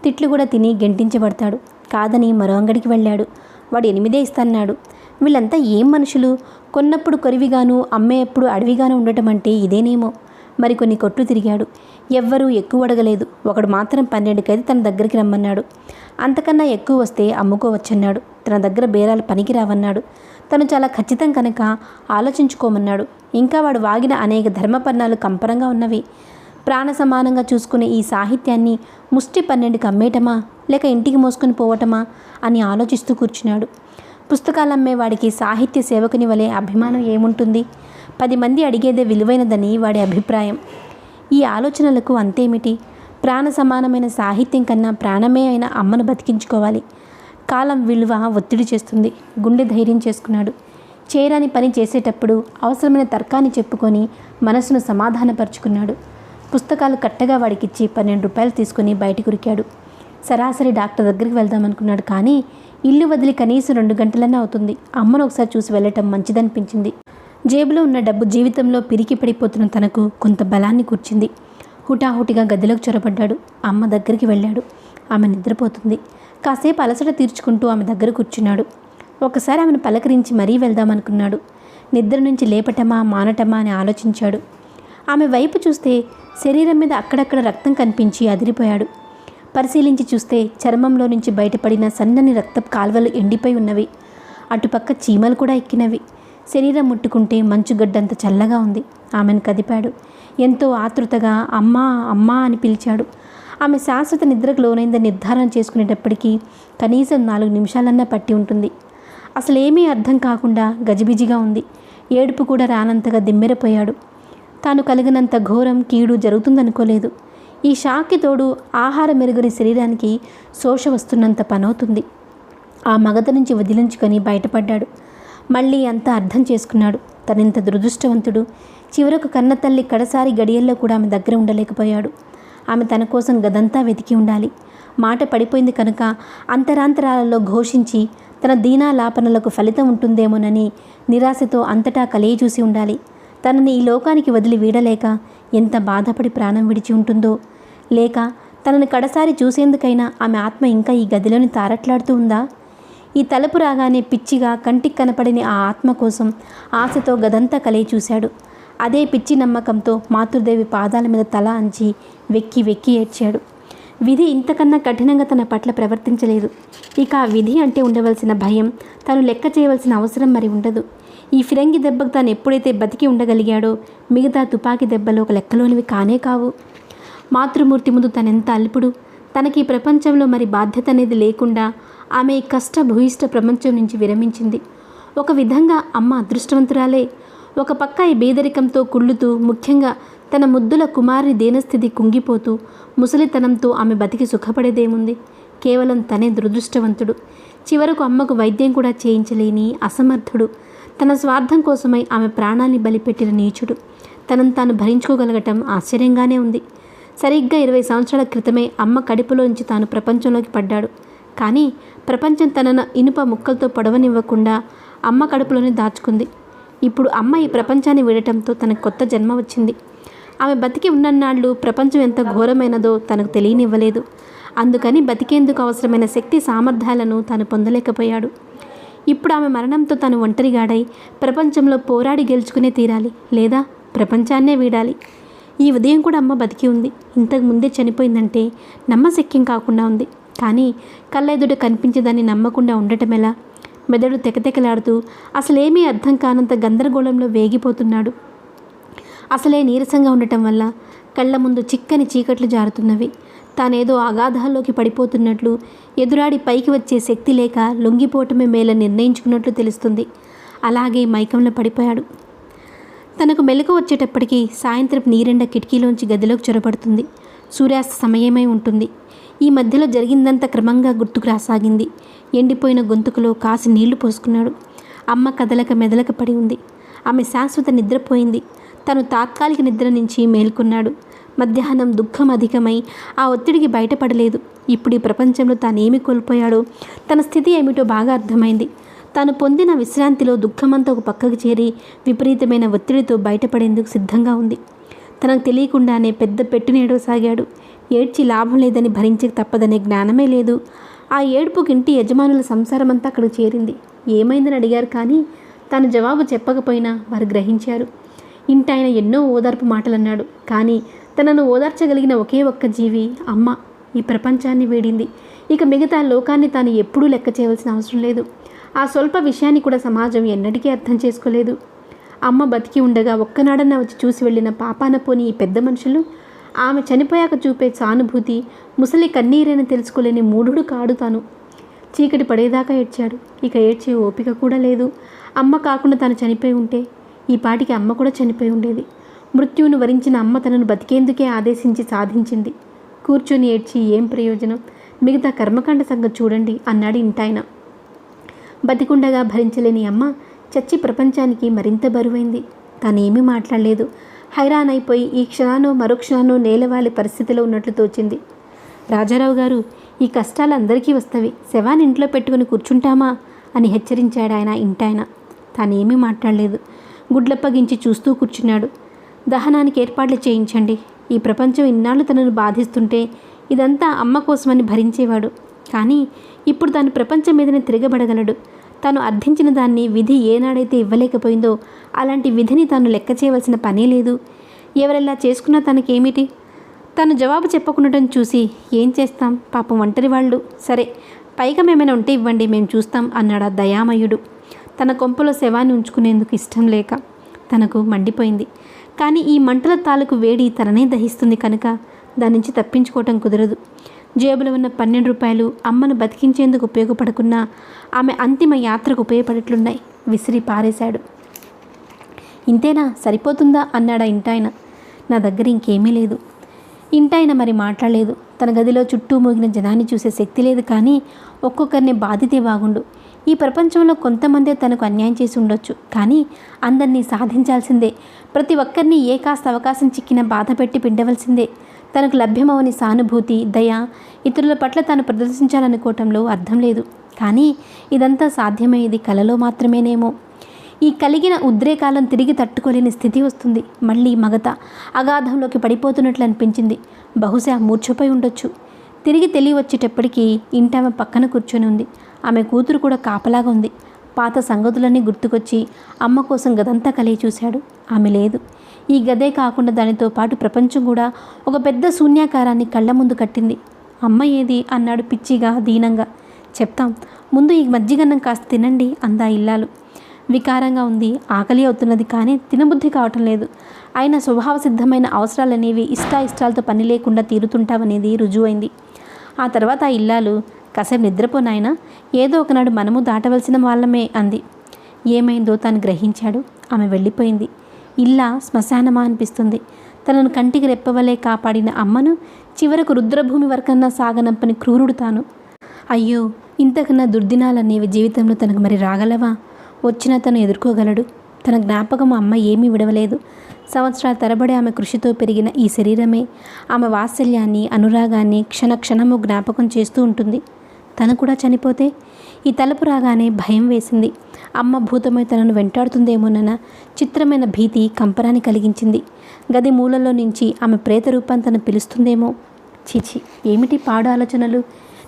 తిట్లు కూడా తిని గెంటించబడతాడు. కాదని మరో అంగడికి వెళ్ళాడు. వాడు 8 ఇస్తాన్నాడు. వీళ్ళంతా ఏం మనుషులు? కొన్నప్పుడు కొరివిగాను, అమ్మేప్పుడు అడవిగాను ఉండటం అంటే ఇదేనేమో. మరికొన్ని కొట్లు తిరిగాడు. ఎవ్వరూ ఎక్కువ అడగలేదు. ఒకడు మాత్రం 12 తన దగ్గరికి రమ్మన్నాడు. అంతకన్నా ఎక్కువ వస్తే అమ్ముకోవచ్చన్నాడు. తన దగ్గర బేరాలు పనికిరావన్నాడు. తను చాలా ఖచ్చితం కనుక ఆలోచించుకోమన్నాడు. ఇంకా వాడు వాగిన అనేక ధర్మపన్నాలు కంపరంగా ఉన్నవి. ప్రాణ సమానంగా చూసుకునే ఈ సాహిత్యాన్ని ముష్టి 12కి అమ్మేయటమా, లేక ఇంటికి మోసుకొని పోవటమా అని ఆలోచిస్తూ కూర్చున్నాడు. పుస్తకాలమ్మే వాడికి సాహిత్య సేవకుని వలె అభిమానం ఏముంటుంది? 10 మంది అడిగేదే విలువైనదని వాడి అభిప్రాయం. ఈ ఆలోచనలకు అంతేమిటి? ప్రాణ సమానమైన సాహిత్యం కన్నా ప్రాణమే అయిన అమ్మను బతికించుకోవాలి. కాలం విలువ ఒత్తిడి చేస్తుంది. గుండె ధైర్యం చేసుకున్నాడు. చేయరాని పని చేసేటప్పుడు అవసరమైన తర్కాన్ని చెప్పుకొని మనసును సమాధానపరుచుకున్నాడు. పుస్తకాలు కట్టగా వాడికిచ్చి 12 రూపాయలు తీసుకుని బయటకు ఉరికాడు. సరాసరి డాక్టర్ దగ్గరికి వెళ్దామనుకున్నాడు. కానీ ఇల్లు వదిలి కనీసం 2 గంటలన్నా అవుతుంది. అమ్మను ఒకసారి చూసి వెళ్ళటం మంచిదనిపించింది. జేబులో ఉన్న డబ్బు జీవితంలో పిరికి పడిపోతున్న తనకు కొంత బలాన్ని కూర్చింది. హుటాహుటిగా గదిలోకి చొరబడ్డాడు. అమ్మ దగ్గరికి వెళ్ళాడు. ఆమె నిద్రపోతుంది. కాసేపు అలసట తీర్చుకుంటూ ఆమె దగ్గర కూర్చున్నాడు. ఒకసారి ఆమెను పలకరించి మరీ వెళ్దామనుకున్నాడు. నిద్ర నుంచి లేపటమా మానటమా అని ఆలోచించాడు. ఆమె వైపు చూస్తే శరీరం మీద అక్కడక్కడ రక్తం కనిపించి అదిరిపోయాడు. పరిశీలించి చూస్తే చర్మంలో నుంచి బయటపడిన సన్నని రక్తపు కాల్వలు ఎండిపోయి ఉన్నవి. అటుపక్క చీమలు కూడా ఎక్కినవి. శరీరం ముట్టుకుంటే మంచుగడ్డంత చల్లగా ఉంది. ఆమెను కదిపాడు. ఎంతో ఆతృతగా అమ్మా అమ్మా అని పిలిచాడు. ఆమె శాశ్వత నిద్రకు లోనైందని నిర్ధారణ చేసుకునేటప్పటికీ కనీసం 4 నిమిషాలన్నా పట్టి ఉంటుంది. అసలేమీ అర్థం కాకుండా గజిబిజిగా ఉంది. ఏడుపు కూడా రానంతగా దిమ్మెరపోయాడు. తాను కలిగినంత ఘోరం కీడు జరుగుతుందనుకోలేదు. ఈ షాక్కి తోడు ఆహారం మెరుగని శరీరానికి శోష వస్తున్నంత పనవుతుంది. ఆ మగత నుంచి వదిలించుకొని బయటపడ్డాడు. మళ్ళీ అంతా అర్థం చేసుకున్నాడు. తనింత దురదృష్టవంతుడు. చివరకు కన్నతల్లి కడసారి గడియల్లో కూడా ఆమె దగ్గర ఉండలేకపోయాడు. ఆమె తన కోసం గదంతా వెతికి ఉండాలి. మాట పడిపోయింది కనుక అంతరాంతరాలలో ఘోషించి తన దీనాలాపనలకు ఫలితం ఉంటుందేమోనని నిరాశతో అంతటా కలయి చూసి ఉండాలి. తనని ఈ లోకానికి వదిలి వీడలేక ఎంత బాధపడి ప్రాణం విడిచి ఉంటుందో. లేక తనను కడసారి చూసేందుకైనా ఆమె ఆత్మ ఇంకా ఈ గదిలోని తారట్లాడుతూ ఉందా? ఈ తలుపు రాగానే పిచ్చిగా కంటికి కనపడని ఆ ఆత్మ కోసం ఆశతో గదంతా కలిగి చూశాడు. అదే పిచ్చి నమ్మకంతో మాతృదేవి పాదాల మీద తల అంచి వెక్కి వెక్కి ఏడ్చాడు. విధి ఇంతకన్నా కఠినంగా తన పట్ల ప్రవర్తించలేదు. ఇక ఆ విధి అంటే ఉండవలసిన భయం తను లెక్క చేయవలసిన అవసరం మరి ఉండదు. ఈ ఫిరంగి దెబ్బకు తాను ఎప్పుడైతే బతికి ఉండగలిగాడో మిగతా తుపాకీ దెబ్బలు ఒక లెక్కలోనివి కానే కావు. మాతృమూర్తి ముందు తనెంత అల్పుడు. తనకి ఈ ప్రపంచంలో మరి బాధ్యత అనేది లేకుండా ఆమె ఈ కష్ట భూయిష్ట ప్రపంచం నుంచి విరమించింది. ఒక విధంగా అమ్మ అదృష్టవంతురాలే. ఒక పక్క ఈ బేదరికంతో కుళ్ళుతూ, ముఖ్యంగా తన ముద్దుల కుమారుని దీనస్థితి కుంగిపోతూ, ముసలితనంతో ఆమె బతికి సుఖపడేదేముంది? కేవలం తనే దురదృష్టవంతుడు. చివరకు అమ్మకు వైద్యం కూడా చేయించలేని అసమర్థుడు. తన స్వార్థం కోసమై ఆమె ప్రాణాన్ని బలిపెట్టిన నీచుడు. తనను తాను భరించుకోగలగటం ఆశ్చర్యంగానే ఉంది. సరిగ్గా 20 సంవత్సరాల క్రితమే అమ్మ కడుపులోంచి తాను ప్రపంచంలోకి పడ్డాడు. కానీ ప్రపంచం తనను ఇనుప ముక్కలతో పొడవనివ్వకుండా అమ్మ కడుపులోనే దాచుకుంది. ఇప్పుడు అమ్మ ఈ ప్రపంచాన్ని వీడటంతో తనకు కొత్త జన్మ వచ్చింది. ఆమె బతికి ఉన్నన్నాళ్ళు ప్రపంచం ఎంత ఘోరమైనదో తనకు తెలియనివ్వలేదు. అందుకని బతికేందుకు అవసరమైన శక్తి సామర్థ్యాలను తాను పొందలేకపోయాడు. ఇప్పుడు ఆమె మరణంతో తాను ఒంటరిగాడై ప్రపంచంలో పోరాడి గెలుచుకునే తీరాలి, లేదా ప్రపంచాన్నే వీడాలి. ఈ ఉదయం కూడా అమ్మ బతికి ఉంది. ఇంతకు ముందే చనిపోయిందంటే నమ్మశక్యం కాకుండా ఉంది. కానీ కళ్ళెదుట కనిపించేదాన్ని నమ్మకుండా ఉండటం ఎలా? మెదడు తెకతెకలాడుతూ అసలేమీ అర్థం కానంత గందరగోళంలో వేగిపోతున్నాడు. అసలే నీరసంగా ఉండటం వల్ల కళ్ళ ముందు చిక్కని చీకట్లు జారుతున్నవి. తానేదో అగాధాల్లోకి పడిపోతున్నట్లు, ఎదురాడి పైకి వచ్చే శక్తి లేక లొంగిపోవటమే మేల నిర్ణయించుకున్నట్లు తెలుస్తుంది. అలాగే మైకంలో పడిపోయాడు. తనకు మెలకు వచ్చేటప్పటికి సాయంత్రం నీరెండ కిటికీలోంచి గదిలోకి చొరబడుతుంది. సూర్యాస్త సమయమై ఉంటుంది. ఈ మధ్యలో జరిగిందంతా క్రమంగా గుర్తుకు రాసాగింది. ఎండిపోయిన గొంతుకులో కాసి నీళ్లు పోసుకున్నాడు. అమ్మ కదలక మెదలక పడి ఉంది. ఆమె శాశ్వత నిద్రపోయింది. తను తాత్కాలిక నిద్ర నుంచి మేల్కొన్నాడు. మధ్యాహ్నం దుఃఖం అధికమై ఆ ఒత్తిడికి బయటపడలేదు. ఇప్పుడు ఈ ప్రపంచంలో తానేమి కోల్పోయాడో, తన స్థితి ఏమిటో బాగా అర్థమైంది. తాను పొందిన విశ్రాంతిలో దుఃఖమంతా ఒక పక్కకు చేరి విపరీతమైన ఒత్తిడితో బయటపడేందుకు సిద్ధంగా ఉంది. తనకు తెలియకుండానే పెద్ద పెట్టునేడవసాగాడు. ఏడ్చి లాభం లేదని భరించక తప్పదనే జ్ఞానమే లేదు. ఆ ఏడుపుకి ఇంటి యజమానుల సంసారమంతా అక్కడికి చేరింది. ఏమైందని అడిగారు, కానీ తాను జవాబు చెప్పకపోయినా వారు గ్రహించారు. ఇంటాయన ఎన్నో ఓదార్పు మాటలన్నాడు. కానీ తనను ఓదార్చగలిగిన ఒకే ఒక్క జీవి అమ్మ ఈ ప్రపంచాన్ని వీడింది. ఇక మిగతా లోకాన్ని తాను ఎప్పుడూ లెక్క చేయవలసిన అవసరం లేదు. ఆ స్వల్ప విషయాన్ని కూడా సమాజం ఎన్నటికీ అర్థం చేసుకోలేదు. అమ్మ బతికి ఉండగా ఒక్కనాడన్నా వచ్చి చూసి వెళ్ళిన పాపాన పోని ఈ పెద్ద మనుషులు ఆమె చనిపోయాక చూపే సానుభూతి, ముసలి కన్నీరైనా తెలుసుకోలేని మూఢుడు కాడు తాను. చీకటి పడేదాకా ఏడ్చాడు. ఇక ఏడ్చే ఓపిక కూడా లేదు. అమ్మ కాకుండా తాను చనిపోయి ఉంటే ఈ పాటికి అమ్మ కూడా చనిపోయి ఉండేది. మృత్యువును వరించిన అమ్మ తనను బతికేందుకే ఆదేశించి సాధించింది. కూర్చొని ఏడ్చి ఏం ప్రయోజనం? మిగతా కర్మకాండ సంగతి చూడండి అన్నాడు ఇంటాయన. బతికుండగా భరించలేని అమ్మ చచ్చి ప్రపంచానికి మరింత బరువైంది. తానేమీ మాట్లాడలేదు. హైరాన్ అయిపోయి ఈ క్షణానో మరో క్షణానో నేలవాలి పరిస్థితిలో ఉన్నట్లు తోచింది. రాజారావు గారు, ఈ కష్టాలు అందరికీ వస్తవి, శవాన్ని ఇంట్లో పెట్టుకుని కూర్చుంటామా అని హెచ్చరించాడు ఆయన ఇంటాయన. తానేమీ మాట్లాడలేదు. గుడ్లప్పగించి చూస్తూ కూర్చున్నాడు. దహనానికి ఏర్పాట్లు చేయించండి. ఈ ప్రపంచం ఇన్నాళ్ళు తనను బాధిస్తుంటే ఇదంతా అమ్మ కోసమని భరించేవాడు. కానీ ఇప్పుడు తాను ప్రపంచం మీదనే తిరగబడగలడు. తాను అర్థించిన దాన్ని విధి ఏనాడైతే ఇవ్వలేకపోయిందో అలాంటి విధిని తాను లెక్క చేయవలసిన పనే లేదు. ఎవరెలా చేసుకున్నా తనకేమిటి? తను జవాబు చెప్పకుండటం చూసి ఏం చేస్తాం, పాపం ఒంటరి వాళ్ళు. సరే, పైగా మేమైనా ఉంటే ఇవ్వండి, మేము చూస్తాం అన్నాడు ఆ దయామయుడు. తన కొంపలో శవాన్ని ఉంచుకునేందుకు ఇష్టం లేక తనకు మండిపోయింది. కానీ ఈ మంటల తాలూకు వేడి తననే దహిస్తుంది కనుక దాని నుంచి తప్పించుకోవటం కుదరదు. జేబులో ఉన్న 12 రూపాయలు అమ్మను బతికించేందుకు ఉపయోగపడకున్నా ఆమె అంతిమ యాత్రకు ఉపయోగపడేట్లున్నాయి. విసిరి పారేశాడు. ఇంతేనా, సరిపోతుందా అన్నాడా ఇంటాయన. నా దగ్గర ఇంకేమీ లేదు. ఇంటాయన మరి మాట్లాడలేదు. తన గదిలో చుట్టూ మోగిన జనాన్ని చూసే శక్తి లేదు. కానీ ఒక్కొక్కరిని బాధితే బాగుండు. ఈ ప్రపంచంలో కొంతమందే తనకు అన్యాయం చేసి ఉండొచ్చు, కానీ అందరినీ సాధించాల్సిందే. ప్రతి ఒక్కరిని ఏ కాస్త అవకాశం చిక్కినా బాధ పెట్టి పిండవలసిందే. తనకు లభ్యమవని సానుభూతి, దయ ఇతరుల పట్ల తాను ప్రదర్శించాలనుకోవటంలో అర్థం లేదు. కానీ ఇదంతా సాధ్యమయ్యేది కలలో మాత్రమేనేమో. ఈ కలిగిన ఉద్రేకాలను తిరిగి తట్టుకోలేని స్థితి వస్తుంది. మళ్ళీ మగత అగాధంలోకి పడిపోతున్నట్లు అనిపించింది. బహుశా మూర్ఛపోయి ఉండొచ్చు. తిరిగి తెలివి వచ్చేటప్పటికీ ఇంటామె పక్కన కూర్చొని ఉంది. ఆమె కూతురు కూడా కాపలాగా ఉంది. పాత సంగతులన్నీ గుర్తుకొచ్చి అమ్మ కోసం గదంతా కలిగి చూశాడు. ఆమె లేదు. ఈ గదే కాకుండా దానితో పాటు ప్రపంచం కూడా ఒక పెద్ద శూన్యాకారాన్ని కళ్ళ ముందు కట్టింది. అమ్మ ఏది అన్నాడు పిచ్చిగా దీనంగా. చెప్తాం, ముందు ఈ మజ్జిగన్నం కాస్త తినండి అందా ఇల్లాలు. వికారంగా ఉంది. ఆకలి అవుతున్నది, కానీ తినబుద్ధి కావటం లేదు. అయినా స్వభావ సిద్ధమైన అవసరాలనేవి ఇష్టాలతో పని లేకుండా తీరుతుంటావనేది రుజువైంది. ఆ తర్వాత ఆ ఇల్లాలు, కాసేపు నిద్రపోనాయన, ఏదో ఒకనాడు మనము దాటవలసిన వాళ్ళమే అంది. ఏమైందో తాను గ్రహించాడు. ఆమె వెళ్ళిపోయింది. ఇల్లా శ్మశానమా అనిపిస్తుంది. తనను కంటికి రెప్పవలే కాపాడిన అమ్మను చివరకు రుద్రభూమి వరకన్నా సాగనంపని క్రూరుడు తాను. అయ్యో, ఇంతకన్నా దుర్దినాలనేవి జీవితంలో తనకు మరి రాగలవా? వచ్చినా తను ఎదుర్కోగలడు. తన జ్ఞాపకం అమ్మ ఏమీ విడవలేదు. సంవత్సరాల తరబడి ఆమె కృషితో పెరిగిన ఈ శరీరమే ఆమె వాత్సల్యాన్ని, అనురాగాన్ని క్షణక్షణము జ్ఞాపకం చేస్తూ ఉంటుంది. తను కూడా చనిపోతే? ఈ తలుపు రాగానే భయం వేసింది. అమ్మ భూతమై తనను వెంటాడుతుందేమోనన్న చిత్రమైన భీతి కంపరాన్ని కలిగించింది. గది మూలలో నుంచి ఆమె ప్రేత రూపాన్ని తను పిలుస్తుందేమో. చీచి, ఏమిటి పాడు ఆలోచనలు!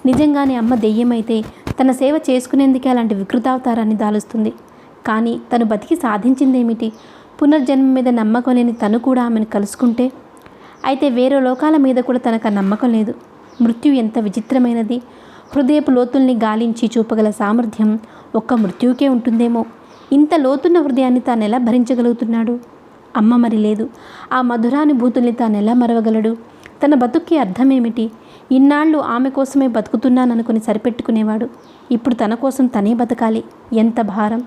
నిజంగానే అమ్మ దెయ్యమైతే తన సేవ చేసుకునేందుకే అలాంటి వికృతావతారాన్ని దాలుస్తుంది. కానీ తను బతికి సాధించిందేమిటి? పునర్జన్మ మీద నమ్మకం లేని తను కూడా ఆమెను కలుసుకుంటే? అయితే వేరే లోకాల మీద కూడా తనకు ఆ నమ్మకం లేదు. మృత్యు ఎంత విచిత్రమైనది! హృదయపు లోతుల్ని గాలించి చూపగల సామర్థ్యం ఒక్క మృత్యువుకే ఉంటుందేమో. ఇంత లోతున్న హృదయాన్ని తానెలా భరించగలుగుతున్నాడు? అమ్మ మరి లేదు. ఆ మధురానుభూతుల్ని తానెలా మరవగలడు? తన బతుక్కి అర్థమేమిటి? ఇన్నాళ్ళు ఆమె కోసమే బతుకుతున్నాననుకుని సరిపెట్టుకునేవాడు. ఇప్పుడు తన కోసం తనే బతకాలి. ఎంత భారం!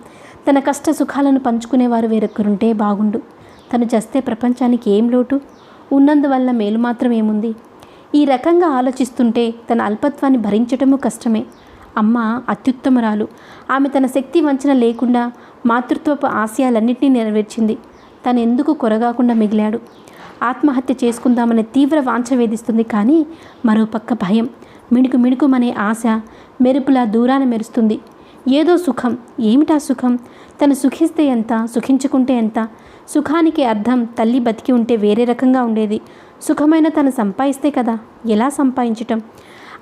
తన కష్ట సుఖాలను పంచుకునేవారు వేరొక్కరుంటే బాగుండు. తను చస్తే ప్రపంచానికి ఏం లోటు? ఉన్నందువల్ల మేలు మాత్రం ఏముంది? ఈ రకంగా ఆలోచిస్తుంటే తన అల్పత్వాన్ని భరించటము కష్టమే. అమ్మ అత్యుత్తమురాలు. ఆమె తన శక్తి వంచన లేకుండా మాతృత్వపు ఆశయాలన్నింటినీ నెరవేర్చింది. తను ఎందుకు కొరగాకుండా మిగిలాడు? ఆత్మహత్య చేసుకుందామనే తీవ్ర వాంఛ వేధిస్తుంది. కానీ మరోపక్క భయం. మిణుకుమనే ఆశ మెరుపులా దూరాన మెరుస్తుంది. ఏదో సుఖం. ఏమిటా సుఖం? తను సుఖిస్తే ఎంత, సుఖించుకుంటే ఎంత? సుఖానికి అర్థం తల్లి బతికి ఉంటే వేరే రకంగా ఉండేది. సుఖమైన తను సంపాదిస్తే కదా. ఎలా సంపాదించటం?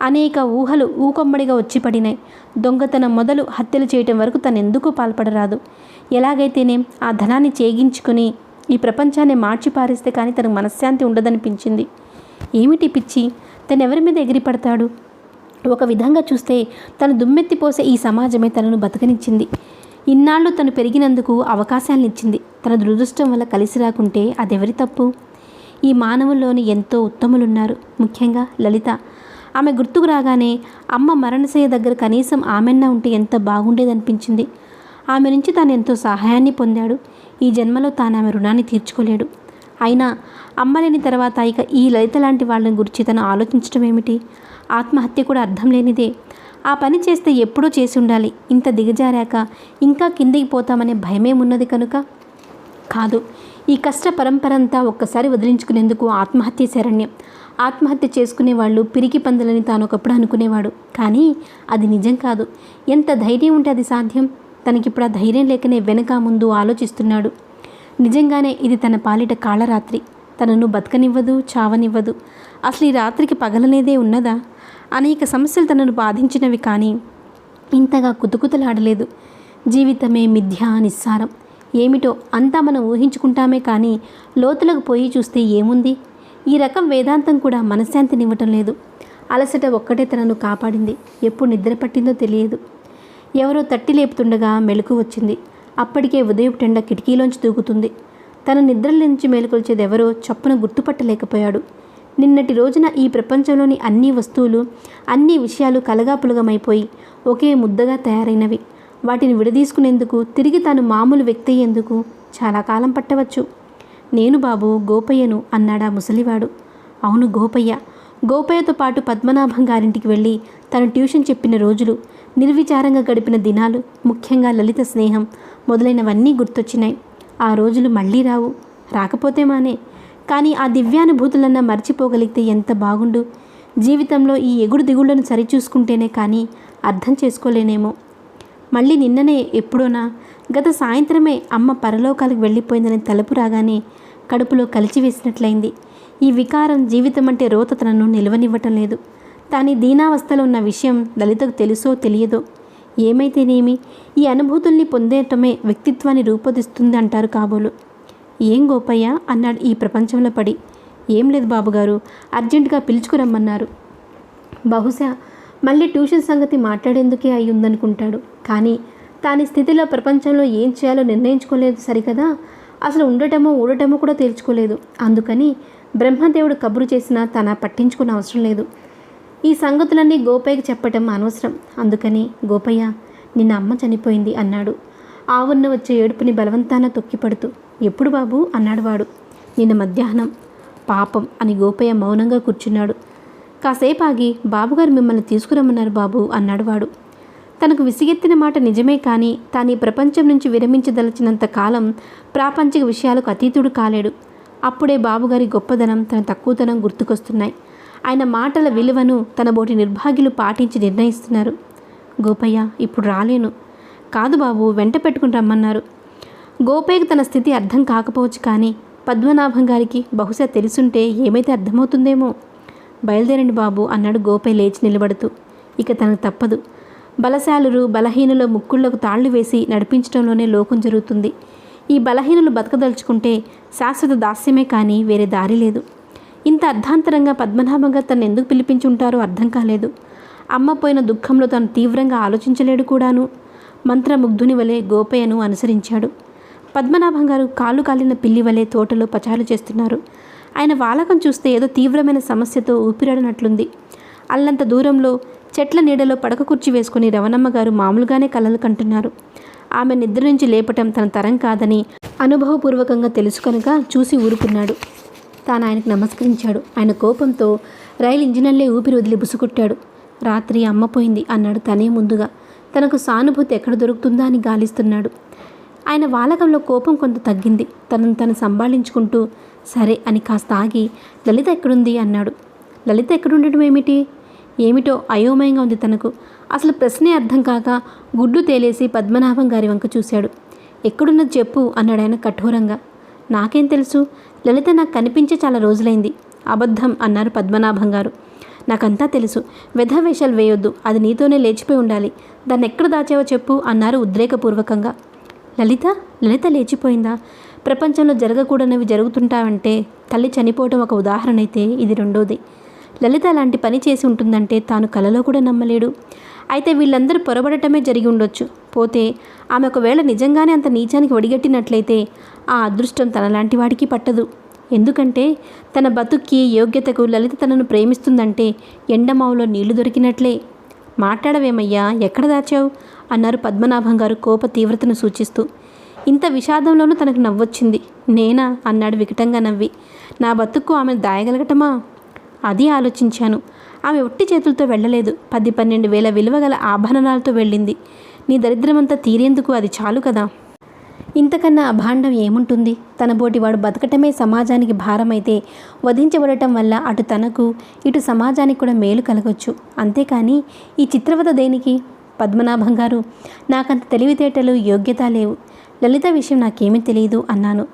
అనేక ఊహలు ఊకొమ్మడిగా వచ్చి పడినాయి. దొంగతనం మొదలు హత్యలు చేయటం వరకు తను ఎందుకు పాల్పడరాదు? ఎలాగైతేనేం ఆ ధనాన్ని చేగించుకుని ఈ ప్రపంచాన్ని మార్చి పారేస్తే కానీ తనకు మనశ్శాంతి ఉండదనిపించింది. ఏమిటి పిచ్చి? తను ఎవరి మీద ఎగిరిపడతాడు? ఒక విధంగా చూస్తే తను దుమ్మెత్తిపోసే ఈ సమాజమే తనను బతకనిచ్చింది. ఇన్నాళ్ళు తను పెరిగినందుకు అవకాశాలను ఇచ్చింది. తన దురదృష్టం వల్ల కలిసి రాకుంటే అదెవరి తప్పు? ఈ మానవుల్లోని ఎంతో ఉత్తములున్నారు. ముఖ్యంగా లలిత. ఆమె గుర్తుకు రాగానే అమ్మ మరణశయ్య దగ్గర కనీసం ఆమెన్నా ఉంటే ఎంత బాగుండేదనిపించింది. ఆమె నుంచి తాను ఎంతో సహాయాన్ని పొందాడు. ఈ జన్మలో తాను ఆమె రుణాన్ని తీర్చుకోలేడు. అయినా అమ్మ లేని తర్వాత ఇక ఈ లలిత లాంటి వాళ్ళని గురించి తను ఆలోచించడం ఏమిటి? ఆత్మహత్య కూడా అర్థం లేనిదే. ఆ పని చేస్తే ఎప్పుడో చేసి ఉండాలి. ఇంత దిగజారాక ఇంకా కిందికి పోతామనే భయమేమున్నది కనుక కాదు. ఈ కష్ట పరంపరంతా ఒక్కసారి వదిలించుకునేందుకు ఆత్మహత్య శరణ్యం. ఆత్మహత్య చేసుకునే వాళ్ళు పిరికి పందులని తాను ఒకప్పుడు అనుకునేవాడు. కానీ అది నిజం కాదు. ఎంత ధైర్యం ఉంటే అది సాధ్యం? తనకిప్పుడు ఆ ధైర్యం లేకనే వెనక ముందు ఆలోచిస్తున్నాడు. నిజంగానే ఇది తన పాలిట కాళరాత్రి. తనను బతకనివ్వదు, చావనివ్వదు. అసలు ఈ రాత్రికి పగలనేదే ఉన్నదా? అనేక సమస్యలు తనను బాధించినవి, కానీ ఇంతగా కుతుకుతలాడలేదు. జీవితమే మిథ్యా, నిస్సారం. ఏమిటో అంతా మనం ఊహించుకుంటామే, కానీ లోతులకు పోయి చూస్తే ఏముంది? ఈ రకం వేదాంతం కూడా మనశ్శాంతినివ్వటం లేదు. అలసట ఒక్కటే తనను కాపాడింది. ఎప్పుడు నిద్ర పట్టిందో తెలియదు. ఎవరో తట్టి లేపుతుండగా మెలకు వచ్చింది. అప్పటికే ఉదయపు టెండ కిటికీలోంచి దూకుతుంది. తన నిద్రల నుంచి మేలుకొల్చేది ఎవరో చప్పున గుర్తుపట్టలేకపోయాడు. నిన్నటి రోజున ఈ ప్రపంచంలోని అన్ని వస్తువులు, అన్ని విషయాలు కలగాపులగమైపోయి ఒకే ముద్దగా తయారైనవి. వాటిని విడదీసుకునేందుకు, తిరిగి తాను మామూలు వ్యక్తి అయ్యేందుకు చాలా కాలం పట్టవచ్చు. నేను బాబు గోపయ్యను అన్నాడా ముసలివాడు. అవును, గోపయ్య. గోపయ్యతో పాటు పద్మనాభం గారింటికి వెళ్ళి తను ట్యూషన్ చెప్పిన రోజులు, నిర్విచారంగా గడిపిన దినాలు, ముఖ్యంగా లలిత స్నేహం మొదలైనవన్నీ గుర్తొచ్చినాయి. ఆ రోజులు మళ్ళీ రావు. రాకపోతే మానే. కానీ ఆ దివ్యానుభూతులన్నా మర్చిపోగలిగితే ఎంత బాగుండు. జీవితంలో ఈ ఎగుడు దిగుళ్లను సరిచూసుకుంటేనే కానీ అర్థం చేసుకోలేనేమో. మళ్ళీ నిన్ననే ఎప్పుడోనా గత సాయంత్రమే అమ్మ పరలోకాలకు వెళ్ళిపోయిందని తలుపు రాగానే కడుపులో కలిచివేసినట్లయింది. ఈ వికారం జీవితం అంటే రోత తనను నిలవనివ్వటం లేదు. తాను దీనావస్థలో ఉన్న విషయం లలితకు తెలుసో తెలియదో ఏమైతేనేమి ఈ అనుభూతుల్ని పొందేయటమే వ్యక్తిత్వాన్ని రూపొందిస్తుంది అంటారు కాబోలు. ఏం గోపయ్య అన్నాడు ఈ ప్రపంచంలో పడి. ఏం లేదు బాబుగారు, అర్జెంటుగా పిలుచుకురమ్మన్నారు. బహుశా మళ్ళీ ట్యూషన్ సంగతి మాట్లాడేందుకే అయి ఉందనుకుంటాడు. కానీ తాని స్థితిలో ప్రపంచంలో ఏం చేయాలో నిర్ణయించుకోలేదు సరికదా, అసలు ఉండటమో ఊడటమో కూడా తేల్చుకోలేదు. అందుకని బ్రహ్మదేవుడు కబురు చేసినా తన పట్టించుకున్న అవసరం లేదు. ఈ సంగతులన్నీ గోపయ్యకి చెప్పటం అనవసరం. అందుకని గోపయ్య, నిన్న అమ్మ చనిపోయింది అన్నాడు ఆవున్న వచ్చే ఏడుపుని బలవంతాన తొక్కిపడుతూ. ఎప్పుడు బాబు అన్నాడు వాడు. నిన్న మధ్యాహ్నం. పాపం అని గోపయ్య మౌనంగా కూర్చున్నాడు. కాసేపు ఆగి, బాబుగారు మిమ్మల్ని తీసుకురమ్మన్నారు బాబు అన్నాడు వాడు. తనకు విసిగెత్తిన మాట నిజమే, కానీ తాను ఈ ప్రపంచం నుంచి విరమించదలచినంత కాలం ప్రాపంచిక విషయాలకు అతీతుడు కాలేడు. అప్పుడే బాబుగారి గొప్పదనం, తన తక్కువతనం గుర్తుకొస్తున్నాయి. ఆయన మాటల విలువను తన బోటి నిర్భాగ్యులు పాటించి నిర్ణయిస్తున్నారు. గోపయ్య, ఇప్పుడు రాలేను. కాదు బాబు, వెంట పెట్టుకుని రమ్మన్నారు. గోపయ్యకు తన స్థితి అర్థం కాకపోవచ్చు, కానీ పద్మనాభం గారికి బహుశా తెలుసుంటే ఏమైతే అర్థమవుతుందేమో. బయలుదేరండి బాబు అన్నాడు గోపయ్య లేచి నిలబడుతూ. ఇక తనకు తప్పదు. బలశాలురు బలహీనుల ముక్కుళ్లకు తాళ్లు వేసి నడిపించడంలోనే లోకం జరుగుతుంది. ఈ బలహీనులు బతకదలుచుకుంటే శాశ్వత దాస్యమే కానీ వేరే దారి లేదు. ఇంత అర్ధాంతరంగా పద్మనాభంగా తను ఎందుకు పిలిపించుంటారో అర్థం కాలేదు. అమ్మ పోయిన దుఃఖంలో తను తీవ్రంగా ఆలోచించలేడు కూడాను. మంత్రముగ్ధుని వలె గోపయ్యను అనుసరించాడు. పద్మనాభం గారు కాళ్ళు కాలిన పిల్లి వలె తోటలో పచారు చేస్తున్నారు. ఆయన వాలకం చూస్తే ఏదో తీవ్రమైన సమస్యతో ఊపిరాడనట్లుంది. అల్లంత దూరంలో చెట్ల నీడలో పడక కుర్చీ వేసుకుని రవణమ్మ గారు మామూలుగానే కలలు కంటున్నారు. ఆమె నిద్ర నుంచి లేపటం తన తరం కాదని అనుభవపూర్వకంగా తెలుసు కనుక చూసి ఊరుకున్నాడు. తాను ఆయనకు నమస్కరించాడు. ఆయన కోపంతో రైలు ఇంజినల్లే ఊపిరి వదిలి బుసుకొట్టాడు. రాత్రి అమ్మ పోయింది అన్నాడు తనే ముందుగా. తనకు సానుభూతి ఎక్కడ దొరుకుతుందా అని గాలిస్తున్నాడు. ఆయన వాలకంలో కోపం కొంత తగ్గింది. తనను తను సంభాళించుకుంటూ సరే అని కాస్త ఆగి, లలిత ఎక్కడుంది అన్నాడు. లలిత ఎక్కడుండటం ఏమిటో అయోమయంగా ఉంది తనకు. అసలు ప్రశ్నే అర్థం కాక గుడ్లు తేలేసి పద్మనాభం గారి వంక చూశాడు. ఎక్కడున్నది చెప్పు అన్నాడు ఆయన కఠోరంగా. నాకేం తెలుసు, లలిత నాకు కనిపించే చాలా రోజులైంది. అబద్ధం అన్నారు పద్మనాభం గారు. నాకంతా తెలుసు, వెధవేషాలు వేయొద్దు, అది నీతోనే లేచిపోయి ఉండాలి. దాన్ని ఎక్కడ దాచావో చెప్పు అన్నారు ఉద్రేకపూర్వకంగా. లలిత లేచిపోయిందా? ప్రపంచంలో జరగకూడనివి జరుగుతుంటావంటే తల్లి చనిపోవడం ఒక ఉదాహరణ అయితే ఇది రెండోది. లలిత అలాంటి పని చేసి ఉంటుందంటే తాను కలలో కూడా నమ్మలేడు. అయితే వీళ్ళందరూ పొరబడటమే జరిగి ఉండొచ్చు. పోతే ఆమె ఒకవేళ నిజంగానే అంత నీచానికి ఒడిగట్టినట్లయితే ఆ అదృష్టం తనలాంటి వాడికి పట్టదు. ఎందుకంటే తన బతుక్కి యోగ్యతకు లలిత తనను ప్రేమిస్తుందంటే ఎండమావులో నీళ్లు దొరికినట్లే. మాట్లాడవేమయ్యా, ఎక్కడ దాచావు అన్నారు పద్మనాభం గారు కోప తీవ్రతను సూచిస్తూ. ఇంత విషాదంలోనూ తనకు నవ్వొచ్చింది. నేనా అన్నాడు వికటంగా నవ్వి. నా బతుక్కు ఆమె దాయగలగటమా? అది ఆలోచించాను. ఆమె ఒట్టి చేతులతో వెళ్ళలేదు, 10-12 వేల విలువగల ఆభరణాలతో వెళ్ళింది. నీ దరిద్రమంతా తీరేందుకు అది చాలు కదా. ఇంతకన్నా అభాండం ఏముంటుంది? తన బోటి వాడు బతకటమే సమాజానికి భారమైతే వధించబడటం వల్ల అటు తనకు ఇటు సమాజానికి కూడా మేలు కలగొచ్చు. అంతేకాని ఈ చిత్రవద దేనికి? పద్మనాభం గారు, నాకంత తెలివితేటలు యోగ్యత లేవు. లలిత విషయం నాకేమీ తెలియదు అన్నాను.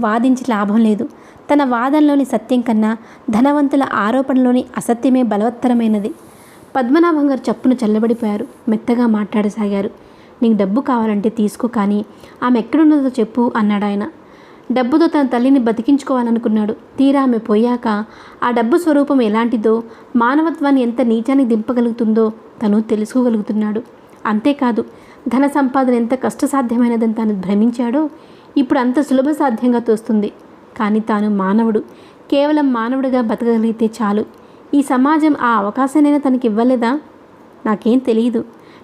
వాదించి లాభం లేదు. తన వాదనలోని సత్యం కన్నా ధనవంతుల ఆరోపణలోని అసత్యమే బలవత్తరమైనది. పద్మనాభం గారు చప్పున చల్లబడిపోయారు. మెత్తగా మాట్లాడసాగారు. నీకు డబ్బు కావాలంటే తీసుకో, కానీ ఆమె ఎక్కడున్నదో చెప్పు అన్నాడు ఆయన. డబ్బుతో తన తల్లిని బతికించుకోవాలనుకున్నాడు. తీరా ఆమె పోయాక ఆ డబ్బు స్వరూపం ఎలాంటిదో, మానవత్వాన్ని ఎంత నీచానికి దింపగలుగుతుందో తను తెలుసుకోగలుగుతున్నాడు. అంతేకాదు, ధన సంపాదన ఎంత కష్టసాధ్యమైనదని తాను భ్రమించాడో ఇప్పుడు అంత సులభ సాధ్యంగా తోస్తుంది. కానీ తాను మానవుడు, కేవలం మానవుడిగా బతకగలిగితే చాలు. ఈ సమాజం ఆ అవకాశానైనా తనకి ఇవ్వలేదా? నాకేం తెలియదు,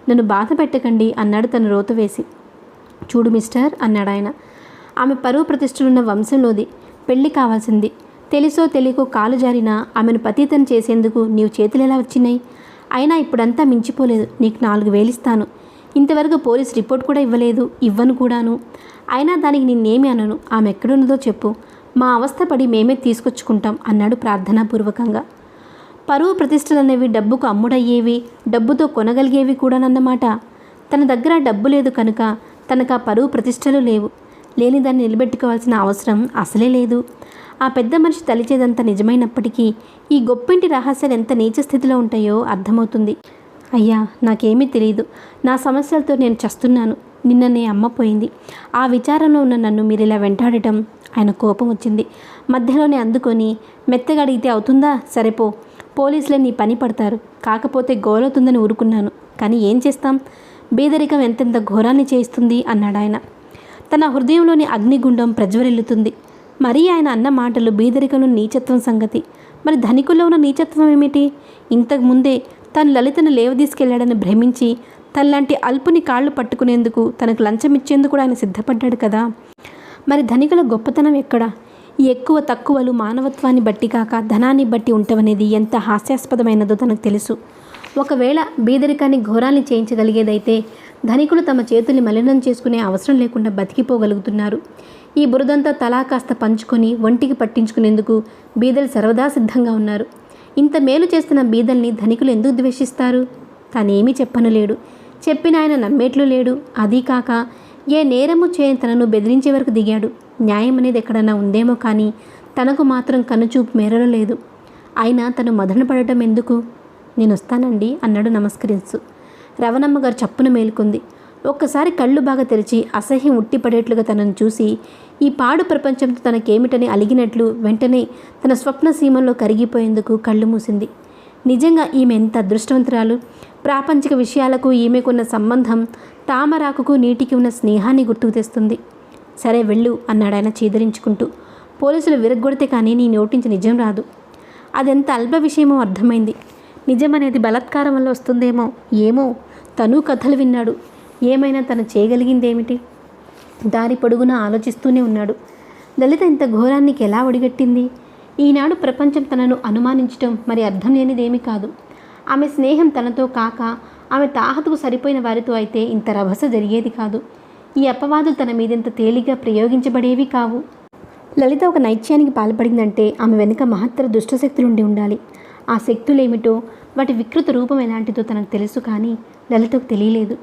నన్ను బాధ పెట్టకండి అన్నాడు తను రోత వేసి. చూడు మిస్టర్ అన్నాడు ఆయన, ఆమె పరువు ప్రతిష్టలున్న వంశంలోది. పెళ్లి కావాల్సింది. తెలుసో తెలియకో కాలు జారినా ఆమెను పతీతం చేసేందుకు నీవు చేతులు ఎలా వచ్చినాయి? అయినా ఇప్పుడంతా మించిపోలేదు. నీకు 4,000 ఇస్తాను. ఇంతవరకు పోలీస్ రిపోర్ట్ కూడా ఇవ్వను కూడాను. అయినా దానికి నిన్నేమి అనను. ఆమె ఎక్కడున్నదో చెప్పు, మా అవస్థ పడి మేమే తీసుకొచ్చుకుంటాం అన్నాడు ప్రార్థనాపూర్వకంగా. పరువు ప్రతిష్టలనేవి డబ్బుకు అమ్ముడయ్యేవి, డబ్బుతో కొనగలిగేవి కూడానన్నమాట. తన దగ్గర డబ్బు లేదు కనుక తనకు ఆ పరువు ప్రతిష్టలు లేవు. లేని దాన్ని నిలబెట్టుకోవాల్సిన అవసరం అసలే లేదు. ఆ పెద్ద మనిషి తలిచేదంతా నిజమైనప్పటికీ ఈ గొప్పింటి రహస్యాలు ఎంత నీచ స్థితిలో ఉంటాయో అర్థమవుతుంది. అయ్యా, నాకేమీ తెలియదు. నా సమస్యలతో నేను చస్తున్నాను. నిన్ననే అమ్మ పోయింది. ఆ విచారంలో ఉన్న నన్ను మీరు ఇలా వెంటాడటం. ఆయన కోపం వచ్చింది. మధ్యలోనే అందుకొని మెత్తగా అడిగితే అవుతుందా? సరేపో, పోలీసులే నీ పని పడతారు. కాకపోతే గోలవుతుందని ఊరుకున్నాను. కానీ ఏం చేస్తాం? బీదరికం ఎంతెంత ఘోరాన్ని చేయిస్తుంది అన్నాడు ఆయన. తన హృదయంలోని అగ్నిగుండం ప్రజ్వరిల్లుతుంది. మరీ ఆయన అన్న మాటలు బీదరికంలో నీచత్వం సంగతి. మరి ధనికుల్లో ఉన్న నీచత్వం ఏమిటి? ఇంతకుముందే తను లలితను లేవదీసుకెళ్లాడని భ్రమించి తనలాంటి అల్పుని కాళ్ళు పట్టుకునేందుకు, తనకు లంచం ఇచ్చేందుకు ఆయన సిద్ధపడ్డాడు కదా. మరి ధనికుల గొప్పతనం ఎక్కడ? ఈ ఎక్కువ తక్కువలు మానవత్వాన్ని బట్టి కాక ధనాన్ని బట్టి ఉంటవనేది ఎంత హాస్యాస్పదమైనదో తనకు తెలుసు. ఒకవేళ బీదరికాన్ని ఘోరాన్ని చేయించగలిగేదైతే ధనికులు తమ చేతుల్ని మలినం చేసుకునే అవసరం లేకుండా బతికిపోగలుగుతున్నారు. ఈ బురదంతా తలా కాస్త పంచుకొని ఒంటికి పట్టించుకునేందుకు బీదలు సర్వదా సిద్ధంగా ఉన్నారు. ఇంత మేలు చేస్తున్న బీదల్ని ధనికులు ఎందుకు ద్వేషిస్తారు? తానేమీ చెప్పనలేడు. చెప్పిన ఆయన నమ్మేట్లు లేడు. అదీ కాక ఏ నేరము చేయని తనను బెదిరించే వరకు దిగాడు. న్యాయం అనేది ఎక్కడన్నా ఉందేమో కానీ తనకు మాత్రం కనుచూపు మేరలో లేదు. అయినా తను మదన పడటం ఎందుకు? నేను వస్తానండి అన్నాడు నమస్కరిస్తూ. రవణమ్మ గారు చప్పున మేలుకుంది. ఒక్కసారి కళ్ళు బాగా తెరిచి అసహ్యం ఉట్టిపడేట్లుగా తనను చూసి ఈ పాడు ప్రపంచంతో తనకేమిటని అలిగినట్లు వెంటనే తన స్వప్న సీమల్లో కరిగిపోయేందుకు కళ్ళు మూసింది. నిజంగా ఈమె ఎంత అదృష్టవంతురాలు! ప్రాపంచిక విషయాలకు ఈమెకున్న సంబంధం తామరాకుకు నీటికి ఉన్న స్నేహాన్ని గుర్తుకు తెస్తుంది. సరే వెళ్ళు అన్నాడాయన చీదరించుకుంటూ. పోలీసులు విరగ్గొడితే కానీ నీ నోటించి నిజం రాదు. అదెంత అల్ప విషయమో అర్థమైంది. నిజమనేది బలాత్కారం వల్ల వస్తుందేమో. ఏమో, తను కథలు విన్నాడు. ఏమైనా తను చేయగలిగిందేమిటి? దారి పొడుగునా ఆలోచిస్తూనే ఉన్నాడు. లలిత ఇంత ఘోరానికి ఎలా ఒడిగట్టింది? ఈనాడు ప్రపంచం తనను అనుమానించటం మరి అర్థం లేనిదేమీ కాదు. ఆమె స్నేహం తనతో కాక ఆమె తాహతుకు సరిపోయిన వారితో అయితే ఇంత రభస జరిగేది కాదు. ఈ అపవాదులు తన మీదింత తేలిగ్గా ప్రయోగించబడేవి కావు. లలిత ఒక నైత్యానికి పాల్పడిందంటే ఆమె వెనుక మహత్తర దుష్టశక్తులుండి ఉండాలి. ఆ శక్తులేమిటో, వాటి వికృత రూపం ఎలాంటిదో తనకు తెలుసు, కానీ లలితకు తెలియలేదు.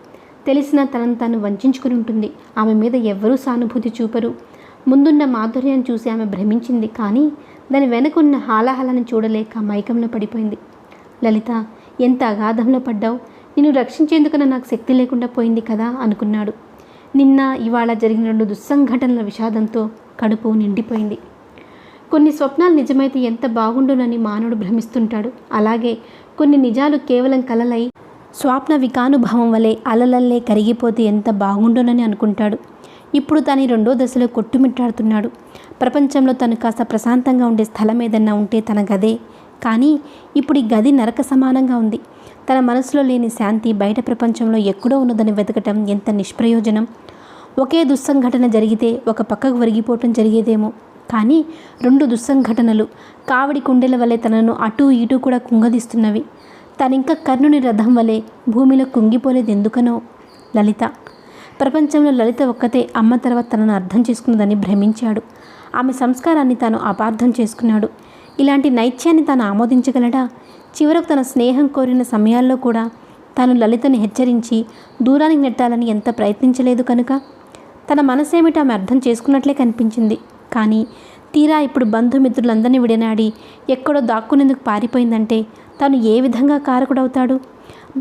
తెలిసినా తనను తాను వంచుకుని ఉంటుంది. ఆమె మీద ఎవ్వరూ సానుభూతి చూపరు. ముందున్న మాధుర్యాన్ని చూసి ఆమె భ్రమించింది, కానీ దాని వెనుకున్న హాలాహలాన్ని చూడలేక మైకంలో పడిపోయింది. లలిత, ఎంత అగాధంలో పడ్డావు! నిన్ను రక్షించేందుకన్నా నాకు శక్తి లేకుండా పోయింది కదా అనుకున్నాడు. నిన్న ఇవాళ జరిగిన 2 దుస్సంఘటనల విషాదంతో కడుపు నిండిపోయింది. కొన్ని స్వప్నాలు నిజమైతే ఎంత బాగుండునని మానవుడు భ్రమిస్తుంటాడు. అలాగే కొన్ని నిజాలు కేవలం కలలై స్వాప్న వికానుభవం వలె అలలల్లే కరిగిపోతే ఎంత బాగుండునని అనుకుంటాడు. ఇప్పుడు తను 2వ దశలో కొట్టుమిట్టాడుతున్నాడు. ప్రపంచంలో తను కాస్త ప్రశాంతంగా ఉండే స్థలం ఏదన్నా ఉంటే తన గదే. కానీ ఇప్పుడు ఈ గది నరక సమానంగా ఉంది. తన మనసులో లేని శాంతి బయట ప్రపంచంలో ఎక్కడో ఉన్నదని వెతకటం ఎంత నిష్ప్రయోజనం. ఒకే దుస్సంఘటన జరిగితే ఒక పక్కకు ఒరిగిపోవటం జరిగేదేమో. కానీ 2 దుస్సంఘటనలు కావడి కుండెల వలె తనను అటూ ఇటూ కూడా కుంగదీస్తున్నవి. తనింక కర్ణుని రథం వలె భూమిలో కుంగిపోలేదు ఎందుకనో. లలిత, ప్రపంచంలో లలిత ఒక్కతే అమ్మ తర్వాత తనను అర్థం చేసుకున్నదని భ్రమించాడు. ఆమె సంస్కారాన్ని తాను అపార్థం చేసుకున్నాడు. ఇలాంటి నైత్యాన్ని తాను ఆమోదించగలడా? చివరకు తన స్నేహం కోరిన సమయాల్లో కూడా తాను లలితని హెచ్చరించి దూరానికి నెట్టాలని ఎంత ప్రయత్నించలేదు కనుక తన మనసేమిటో ఆమె అర్థం చేసుకున్నట్లే కనిపించింది. కానీ తీరా ఇప్పుడు బంధుమిత్రులందరినీ విడనాడి ఎక్కడో దాక్కునేందుకు పారిపోయిందంటే తాను ఏ విధంగా కారకుడవుతాడు?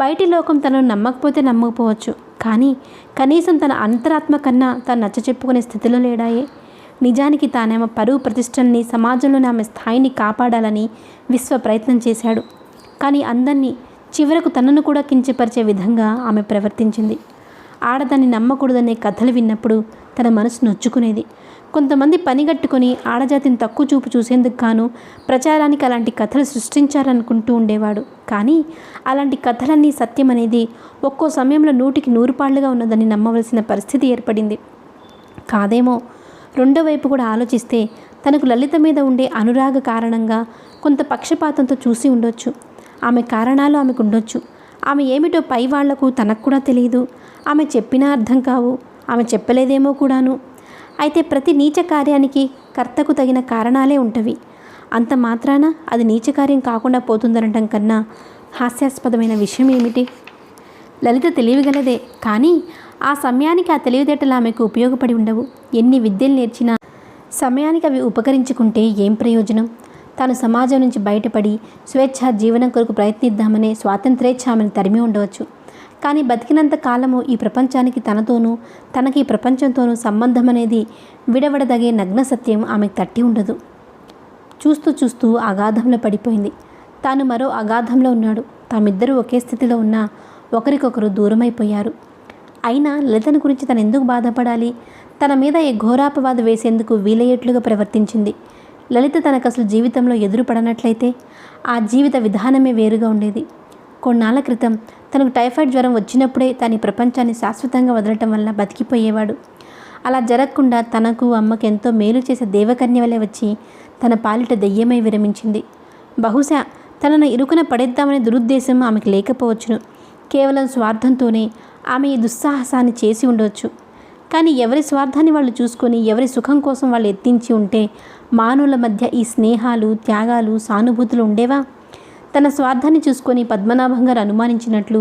బయటి లోకం తనను నమ్మకపోతే నమ్మకపోవచ్చు, కానీ కనీసం తన అంతరాత్మ కన్నా తాను నచ్చచెప్పుకునే స్థితిలో లేడాయే. నిజానికి తానేమో పరువు ప్రతిష్టల్ని, సమాజంలోని ఆమె స్థాయిని కాపాడాలని విశ్వ ప్రయత్నం చేశాడు. కానీ అందరినీ, చివరకు తనను కూడా కించపరిచే విధంగా ఆమె ప్రవర్తించింది. ఆడదాన్ని నమ్మకూడదనే కథలు విన్నప్పుడు తన మనసు నొచ్చుకునేది. కొంతమంది పనిగట్టుకొని ఆడజాతిని తక్కువ చూపు చూసేందుకు గాను ప్రచారానికి అలాంటి కథలు సృష్టించారనుకుంటూ ఉండేవాడు. కానీ అలాంటి కథలన్నీ సత్యం అనేది ఒక్కో సమయంలో 100కి 100 పాళ్ళుగా ఉన్నదని నమ్మవలసిన పరిస్థితి ఏర్పడింది. కాదేమో. రెండో వైపు కూడా ఆలోచిస్తే తనకు లలిత మీద ఉండే అనురాగ కారణంగా కొంత పక్షపాతంతో చూసి ఉండొచ్చు. ఆమె కారణాలు ఆమెకు ఉండొచ్చు. ఆమె ఏమిటో పై వాళ్లకు తనకు కూడా తెలియదు. ఆమె చెప్పినా అర్థం కావు. ఆమె చెప్పలేదేమో కూడాను. అయితే ప్రతి నీచ కార్యానికి కర్తకు తగిన కారణాలే ఉంటవి. అంత మాత్రాన అది నీచకార్యం కాకుండా పోతుందనటం కన్నా హాస్యాస్పదమైన విషయం ఏమిటి? లలిత తెలివిగలదే, కానీ ఆ సమయానికి ఆ తెలివితేటలు ఆమెకు ఉపయోగపడి ఉండవు. ఎన్ని విద్యలు నేర్చినా సమయానికి అవి ఉపకరించుకుంటే ఏం ప్రయోజనం? తాను సమాజం నుంచి బయటపడి స్వేచ్ఛా జీవనం కొరకు ప్రయత్నిద్దామనే స్వాతంత్ర్యేచ్ఛ ఆమెను తరిమి ఉండవచ్చు. కానీ బతికినంత కాలము ఈ ప్రపంచానికి తనతోనూ తనకి ఈ ప్రపంచంతోనూ సంబంధం అనేది విడవడదగే నగ్న సత్యం ఆమెకు తట్టి ఉండదు. చూస్తూ చూస్తూ అగాధంలో పడిపోయింది. తాను మరో అగాధంలో ఉన్నాడు. తామిద్దరూ ఒకే స్థితిలో ఉన్నా ఒకరికొకరు దూరమైపోయారు. అయినా లలితను గురించి తను ఎందుకు బాధపడాలి? తన మీద ఈ ఘోరాపవాదు వేసేందుకు వీలయ్యేట్లుగా ప్రవర్తించింది. లలిత తనకు అసలు జీవితంలో ఎదురుపడనట్లయితే ఆ జీవిత విధానమే వేరుగా ఉండేది. కొన్నాళ్ల క్రితం తనకు టైఫాయిడ్ జ్వరం వచ్చినప్పుడే తన ఈ ప్రపంచాన్ని శాశ్వతంగా వదలటం వల్ల బతికిపోయేవాడు. అలా జరగకుండా తనకు అమ్మకు ఎంతో మేలు చేసే దేవకన్య వలె వచ్చి తన పాలిట దెయ్యమై విరమించింది. బహుశా తనను ఇరుకున పడేద్దామనే దురుద్దేశం ఆమెకు లేకపోవచ్చును. కేవలం స్వార్థంతోనే ఆమె ఈ దుస్సాహసాన్ని చేసి ఉండవచ్చు. కానీ ఎవరి స్వార్థాన్ని వాళ్ళు చూసుకొని ఎవరి సుఖం కోసం వాళ్ళు ఎత్తించి ఉంటే మానవుల మధ్య ఈ స్నేహాలు, త్యాగాలు, సానుభూతులు ఉండేవా? తన స్వార్థాన్ని చూసుకొని పద్మనాభం గారు అనుమానించినట్లు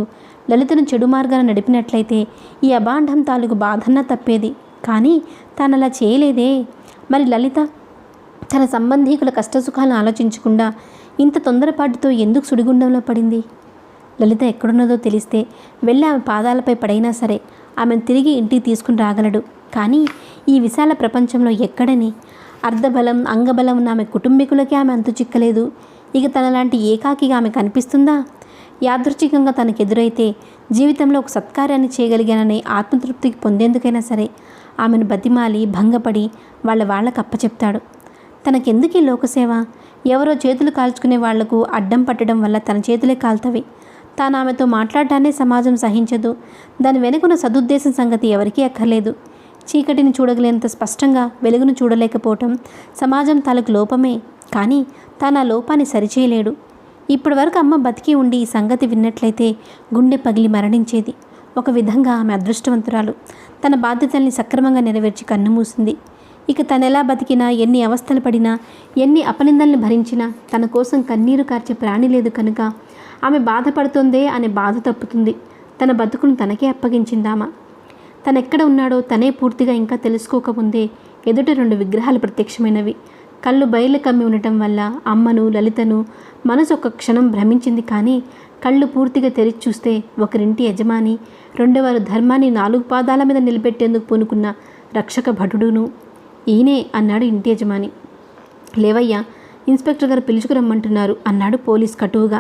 లలితను చెడు మార్గాన నడిపినట్లయితే ఈ అభాండం తాలూకు బాధన్నా తప్పేది. కానీ తానలా చేయలేదే. మరి లలిత తన సంబంధీకుల కష్టసుఖాలను ఆలోచించకుండా ఇంత తొందరపాటుతో ఎందుకు సుడిగుండంలో పడింది? లలిత ఎక్కడున్నదో తెలిస్తే వెళ్ళి ఆమె పాదాలపై పడైనా సరే ఆమెను తిరిగి ఇంటికి తీసుకుని రాగలడు. కానీ ఈ విశాల ప్రపంచంలో ఎక్కడని అర్ధబలం, అంగబలం ఉన్న ఆమె కుటుంబీకులకే ఆమె అంతు చిక్కలేదు. ఇక తనలాంటి ఏకాకిగా ఆమె కనిపిస్తుందా? యాదృచ్ఛికంగా తనకెదురైతే జీవితంలో ఒక సత్కార్యాన్ని చేయగలిగాననే ఆత్మతృప్తికి పొందేందుకైనా సరే ఆమెను బతిమాలి భంగపడి వాళ్ళకు అప్పచెప్తాడు. తనకెందుకు ఈ లోకసేవ? ఎవరో చేతులు కాల్చుకునే వాళ్లకు అడ్డం పట్టడం వల్ల తన చేతులే కాల్తవి. తాను ఆమెతో మాట్లాడటానే సమాజం సహించదు. దాని వెనుకున్న సదుద్దేశం సంగతి ఎవరికీ అక్కర్లేదు. చీకటిని చూడగలేనంత స్పష్టంగా వెలుగును చూడలేకపోవటం సమాజం తాలూకు లోపమే. కానీ తాను ఆ లోపాన్ని సరిచేయలేడు. ఇప్పటి వరకు అమ్మ బతికి ఉండి ఈ సంగతి విన్నట్లయితే గుండె పగిలి మరణించేది. ఒక విధంగా ఆమె అదృష్టవంతురాలు. తన బాధ్యతల్ని సక్రమంగా నెరవేర్చి కన్నుమూసింది. ఇక తనెలా బతికినా, ఎన్ని అవస్థలు పడినా, ఎన్ని అపనిందల్ని భరించినా తన కోసం కన్నీరు కార్చే ప్రాణి లేదు కనుక ఆమె బాధపడుతుందే అనే బాధ తప్పుతుంది. తన బతుకును తనకే అప్పగించిందామా. తనెక్కడ ఉన్నాడో తనే పూర్తిగా ఇంకా తెలుసుకోకముందే ఎదుట 2 విగ్రహాలు ప్రత్యక్షమైనవి. కళ్ళు బయలు కమ్మి ఉండటం వల్ల అమ్మను, లలితను మనసు ఒక క్షణం భ్రమించింది. కానీ కళ్ళు పూర్తిగా తెరిచి చూస్తే ఒకరింటి యజమాని, రెండవరు ధర్మాన్ని 4 పాదాల మీద నిలబెట్టేందుకు పూనుకున్న రక్షక భటుడును. ఈయనే అన్నాడు ఇంటి యజమాని. లేవయ్యా, ఇన్స్పెక్టర్ గారు పిలుచుకురమ్మంటున్నారు అన్నాడు పోలీస్ కటువుగా.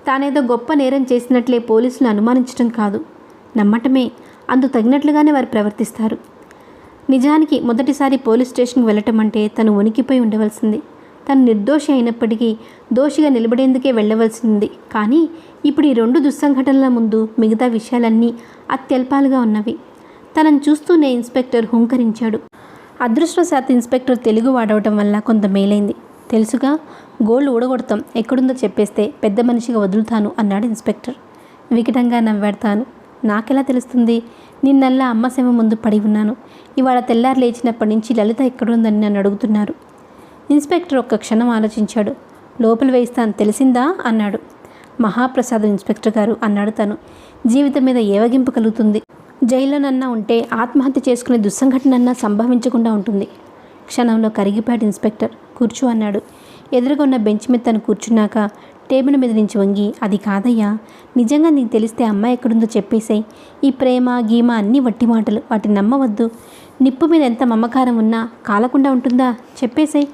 తానేదో గొప్ప నేరం చేసినట్లే పోలీసులు అనుమానించడం కాదు, నమ్మటమే. అందుకు తగినట్లుగానే వారు ప్రవర్తిస్తారు. నిజానికి మొదటిసారి పోలీస్ స్టేషన్కి వెళ్ళటం అంటే తను వణికిపోయి ఉండవలసింది. తను నిర్దోషి అయినప్పటికీ దోషిగా నిలబడేందుకే వెళ్ళవలసింది. కానీ ఇప్పుడు ఈ 2 దుస్సంఘటనల ముందు మిగతా విషయాలన్నీ అత్యల్పాలుగా ఉన్నవి. తనను చూస్తూనే ఇన్స్పెక్టర్ హుంకరించాడు. అదృష్టవశాత్తు ఇన్స్పెక్టర్ తెలుగు వాడవటం వల్ల కొంత మేలైంది. తెలుసుగా, గోల్డ్ ఊడగొడతాం, ఎక్కడుందో చెప్పేస్తే పెద్ద మనిషిగా వదులుతాను అన్నాడు ఇన్స్పెక్టర్. వికటంగా నవ్వాడతాను. నాకెలా తెలుస్తుంది? నిన్నల్లా అమ్మ శవం ముందు పడి ఉన్నాను. ఇవాళ తెల్లారు లేచినప్పటి నుంచి లలిత ఎక్కడుందని నన్ను అడుగుతున్నారు. ఇన్స్పెక్టర్ ఒక్క క్షణం ఆలోచించాడు. లోపల వేయిస్తాను, తెలిసిందా అన్నాడు. మహాప్రసాదం ఇన్స్పెక్టర్ గారు అన్నాడు తను. జీవితం మీద ఏవగింపు కలుగుతుంది. జైల్లోనన్నా ఉంటే ఆత్మహత్య చేసుకునే దుస్సంఘటనన్నా సంభవించకుండా ఉంటుంది. క్షణంలో కరిగిపోయాడు ఇన్స్పెక్టర్. కూర్చో అన్నాడు. ఎదురుగా ఉన్న బెంచ్ మీద తను కూర్చున్నాక టేబుల్ మీద నుంచి వంగి, అది కాదయ్యా, నిజంగా నీకు తెలిస్తే అమ్మాయి ఎక్కడుందో చెప్పేసాయి. ఈ ప్రేమ గీమ అన్నీ వట్టి మాటలు, వాటిని నమ్మవద్దు. నిప్పు మీద ఎంత మమకారం ఉన్నా కాలకుండా ఉంటుందా? చెప్పేసాయి.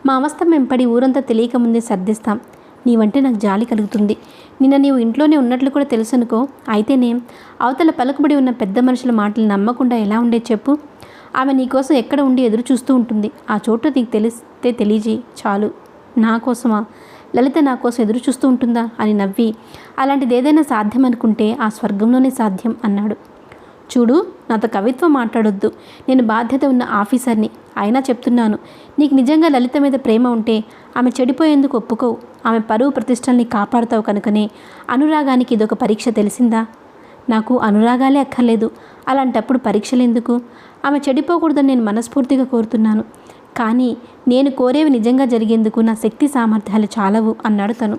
మా అవస్థ మేము పడి ఊరంతా తెలియకముందే సర్దిస్తాం. నీవంటే నాకు జాలి కలుగుతుంది. నిన్న నీవు ఇంట్లోనే ఉన్నట్లు కూడా తెలుసనుకో. అయితేనేం, అవతల పలుకుబడి ఉన్న పెద్ద మనుషుల మాటలు నమ్మకుండా ఎలా ఉండే చెప్పు. ఆమె నీకోసం ఎక్కడ ఉండి ఎదురు చూస్తూ ఉంటుంది. ఆ చోటు నీకు తెలిస్తే తెలియజేయి చాలు. నా కోసమా? లలిత నా కోసం ఎదురు చూస్తూ ఉంటుందా అని నవ్వి, అలాంటిది ఏదైనా సాధ్యం అనుకుంటే ఆ స్వర్గంలోనే సాధ్యం అన్నాడు. చూడు, నాతో కవిత్వం మాట్లాడొద్దు. నేను బాధ్యత ఉన్న ఆఫీసర్ని. అయినా చెప్తున్నాను, నీకు నిజంగా లలిత మీద ప్రేమ ఉంటే ఆమె చెడిపోయేందుకు ఒప్పుకోవు. ఆమె పరువు ప్రతిష్టల్ని కాపాడుతావు కనుకనే అనురాగానికి ఇదొక పరీక్ష, తెలిసిందా? నాకు అనురాగాలే అక్కర్లేదు. అలాంటప్పుడు పరీక్షలెందుకు? ఆమె చెడిపోకూడదని నేను మనస్ఫూర్తిగా కోరుతున్నాను. కానీ నేను కోరేవి నిజంగా జరిగేందుకు నా శక్తి సామర్థ్యాలు చాలవు అన్నాడు తను.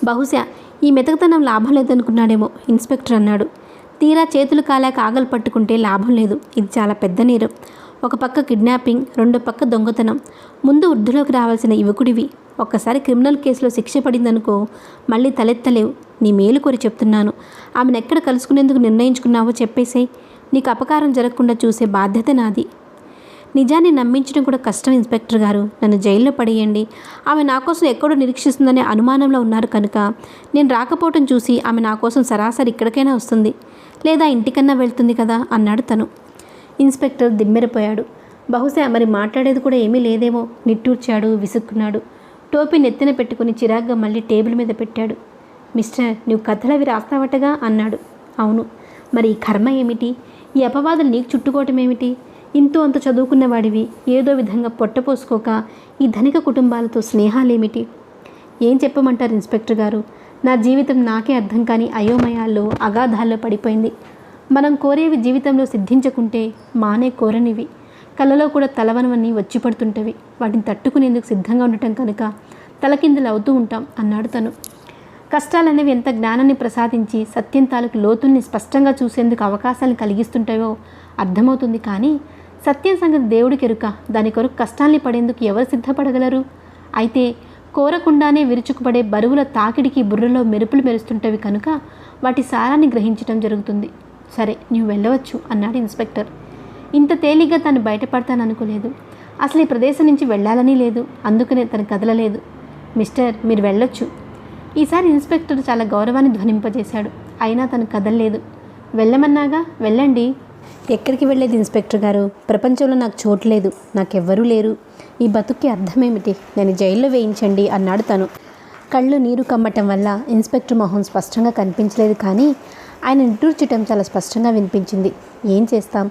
బహుశా ఈ మెతకతనం లాభం లేదనుకున్నాడేమో ఇన్స్పెక్టర్ అన్నాడు. తీరా చేతులు కాలాక ఆగలు పట్టుకుంటే లాభం లేదు. ఇది చాలా పెద్ద నేరం. ఒక పక్క కిడ్నాపింగ్, రెండో పక్క దొంగతనం. ముందు వృద్ధిలోకి రావాల్సిన యువకుడివి. ఒక్కసారి క్రిమినల్ కేసులో శిక్ష పడిందనుకో మళ్ళీ తలెత్తలేవు. నీ మేలు కోరి చెప్తున్నాను. ఆమెను ఎక్కడ కలుసుకునేందుకు నిర్ణయించుకున్నావో చెప్పేసేయ్. నీకు అపకారం జరగకుండా చూసే బాధ్యత నాది. నిజాన్ని నమ్మించడం కూడా కష్టం ఇన్స్పెక్టర్ గారు. నన్ను జైల్లో పడేయండి. ఆమె నా కోసం ఎక్కడో నిరీక్షిస్తుందనే అనుమానంలో ఉన్నారు కనుక నేను రాకపోవటం చూసి ఆమె నా కోసం సరాసరి ఇక్కడికైనా వస్తుంది, లేదా ఇంటికన్నా వెళ్తుంది కదా అన్నాడు తను. ఇన్స్పెక్టర్ దిమ్మెరపోయాడు. బహుశా మరి మాట్లాడేది కూడా ఏమీ లేదేమో నిట్టూర్చాడు, విసుక్కున్నాడు. టోపీ నెత్తిన పెట్టుకుని చిరాగ్గా మళ్ళీ టేబుల్ మీద పెట్టాడు. మిస్టర్, నువ్వు కథలవి రాస్తావటగా అన్నాడు. అవును. మరి ఈ కర్మ ఏమిటి? ఈ అపవాదులు నీకు చుట్టుకోవటం ఏమిటి? ఇంతో అంత చదువుకున్నవాడివి ఏదో విధంగా పొట్టపోసుకోక ఈ ధనిక కుటుంబాలతో స్నేహాలేమిటి? ఏం చెప్పమంటారు ఇన్స్పెక్టర్ గారు? నా జీవితం నాకే అర్థం కాని అయోమయాల్లో అగాధాల్లో పడిపోయింది. మనం కోరేవి జీవితంలో సిద్ధించకుంటే మానే కోరనివి కళ్ళలో కూడా తలవనవన్నీ వచ్చి పడుతుంటవి. వాటిని తట్టుకునేందుకు సిద్ధంగా ఉండటం కనుక తలకిందులు అవుతూ ఉంటాం అన్నాడు తను. కష్టాలనేవి ఎంత జ్ఞానాన్ని ప్రసాదించి సత్యం తాలూకు లోతుల్ని స్పష్టంగా చూసేందుకు అవకాశాలను కలిగిస్తుంటాయో అర్థమవుతుంది. కానీ సత్యం సంగతి దేవుడికి ఎరుక. దాని కొరకు కష్టాల్ని పడేందుకు ఎవరు సిద్ధపడగలరు? అయితే కోరకుండానే విరుచుకుపడే బరువుల తాకిడికి బుర్రలో మెరుపులు మెరుస్తుంటవి కనుక వాటి సారాన్ని గ్రహించటం జరుగుతుంది. సరే, నువ్వు వెళ్ళవచ్చు అన్నాడు ఇన్స్పెక్టర్. ఇంత తేలిగ్గా తను బయటపడతాననుకోలేదు. అసలు ఈ ప్రదేశం నుంచి వెళ్ళాలని లేదు. అందుకనే తను కదలలేదు. మిస్టర్, మీరు వెళ్ళొచ్చు. ఈసారి ఇన్స్పెక్టర్ చాలా గౌరవాన్ని ధ్వనింపజేశాడు. అయినా తను కదలలేదు. వెళ్ళమన్నాగా, వెళ్ళండి. ఎక్కడికి వెళ్ళేది ఇన్స్పెక్టర్ గారు? ప్రపంచంలో నాకు చోటు లేదు, నాకెవ్వరూ లేరు. ఈ బతుక్కి అర్థమేమిటి? నేను జైల్లో వేయించండి అన్నాడు తను. కళ్ళు నీరు కమ్మటం వల్ల ఇన్స్పెక్టర్ మొహం స్పష్టంగా కనిపించలేదు, కానీ ఆయన నిట్టూర్చటం చాలా స్పష్టంగా వినిపించింది. ఏం చేస్తాం?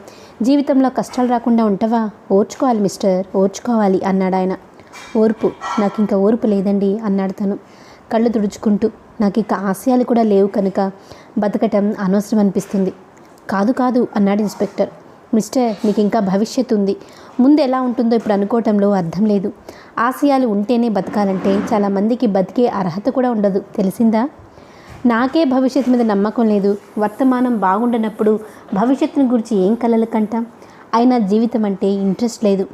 జీవితంలో కష్టాలు రాకుండా ఉంటావా? ఓర్చుకోవాలి మిస్టర్, ఓర్చుకోవాలి అన్నాడు ఆయన. ఓర్పు? నాకు ఇంకా ఓర్పు లేదండి అన్నాడు తను కళ్ళు తుడుచుకుంటూ. నాకు ఇక ఆశయాలు కూడా లేవు కనుక బతకటం అనవసరం అనిపిస్తుంది. కాదు కాదు అన్నాడు ఇన్స్పెక్టర్. మిస్టర్, నీకు ఇంకా భవిష్యత్తు ఉంది. ముందు ఎలా ఉంటుందో ఇప్పుడు అనుకోవటంలో అర్థం లేదు. ఆశయాలు ఉంటేనే బతకాలంటే చాలామందికి బతికే అర్హత కూడా ఉండదు, తెలిసిందా? నాకే భవిష్యత్తు మీద నమ్మకం లేదు. వర్తమానం బాగుండనప్పుడు భవిష్యత్తుని గురించి ఏం కలలు కంటాం? అయినా జీవితం అంటే ఇంట్రెస్ట్ లేదు.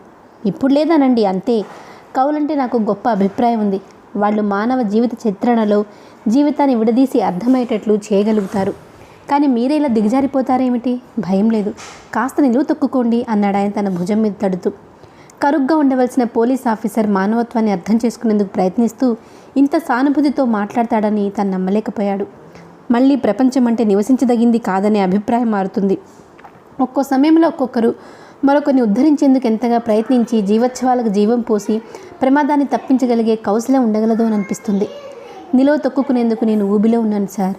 ఇప్పుడు లేదనండి, అంతే. కవులంటే నాకు గొప్ప అభిప్రాయం ఉంది. వాళ్ళు మానవ జీవిత చిత్రణలో జీవితాన్ని విడదీసి అర్థమయ్యేటట్లు చేయగలుగుతారు. కానీ మీరే ఇలా దిగజారిపోతారేమిటి? భయం లేదు, కాస్త నిలువ తొక్కుకోండి అన్నాడు ఆయన తన భుజం మీద తడుతూ. కరుగ్గా ఉండవలసిన పోలీస్ ఆఫీసర్ మానవత్వాన్ని అర్థం చేసుకునేందుకు ప్రయత్నిస్తూ ఇంత సానుభూతితో మాట్లాడతాడని తను నమ్మలేకపోయాడు. మళ్ళీ ప్రపంచం అంటే నివసించదగింది కాదనే అభిప్రాయం మారుతుంది. ఒక్కో సమయంలో ఒక్కొక్కరు మరొకరిని ఉద్ధరించేందుకు ఎంతగా ప్రయత్నించి జీవోత్సవాలకు జీవం పోసి ప్రమాదాన్ని తప్పించగలిగే కౌశలం ఉండగలదో అని అనిపిస్తుంది. నిలువ తొక్కుకునేందుకు నేను ఊబిలో ఉన్నాను సార్.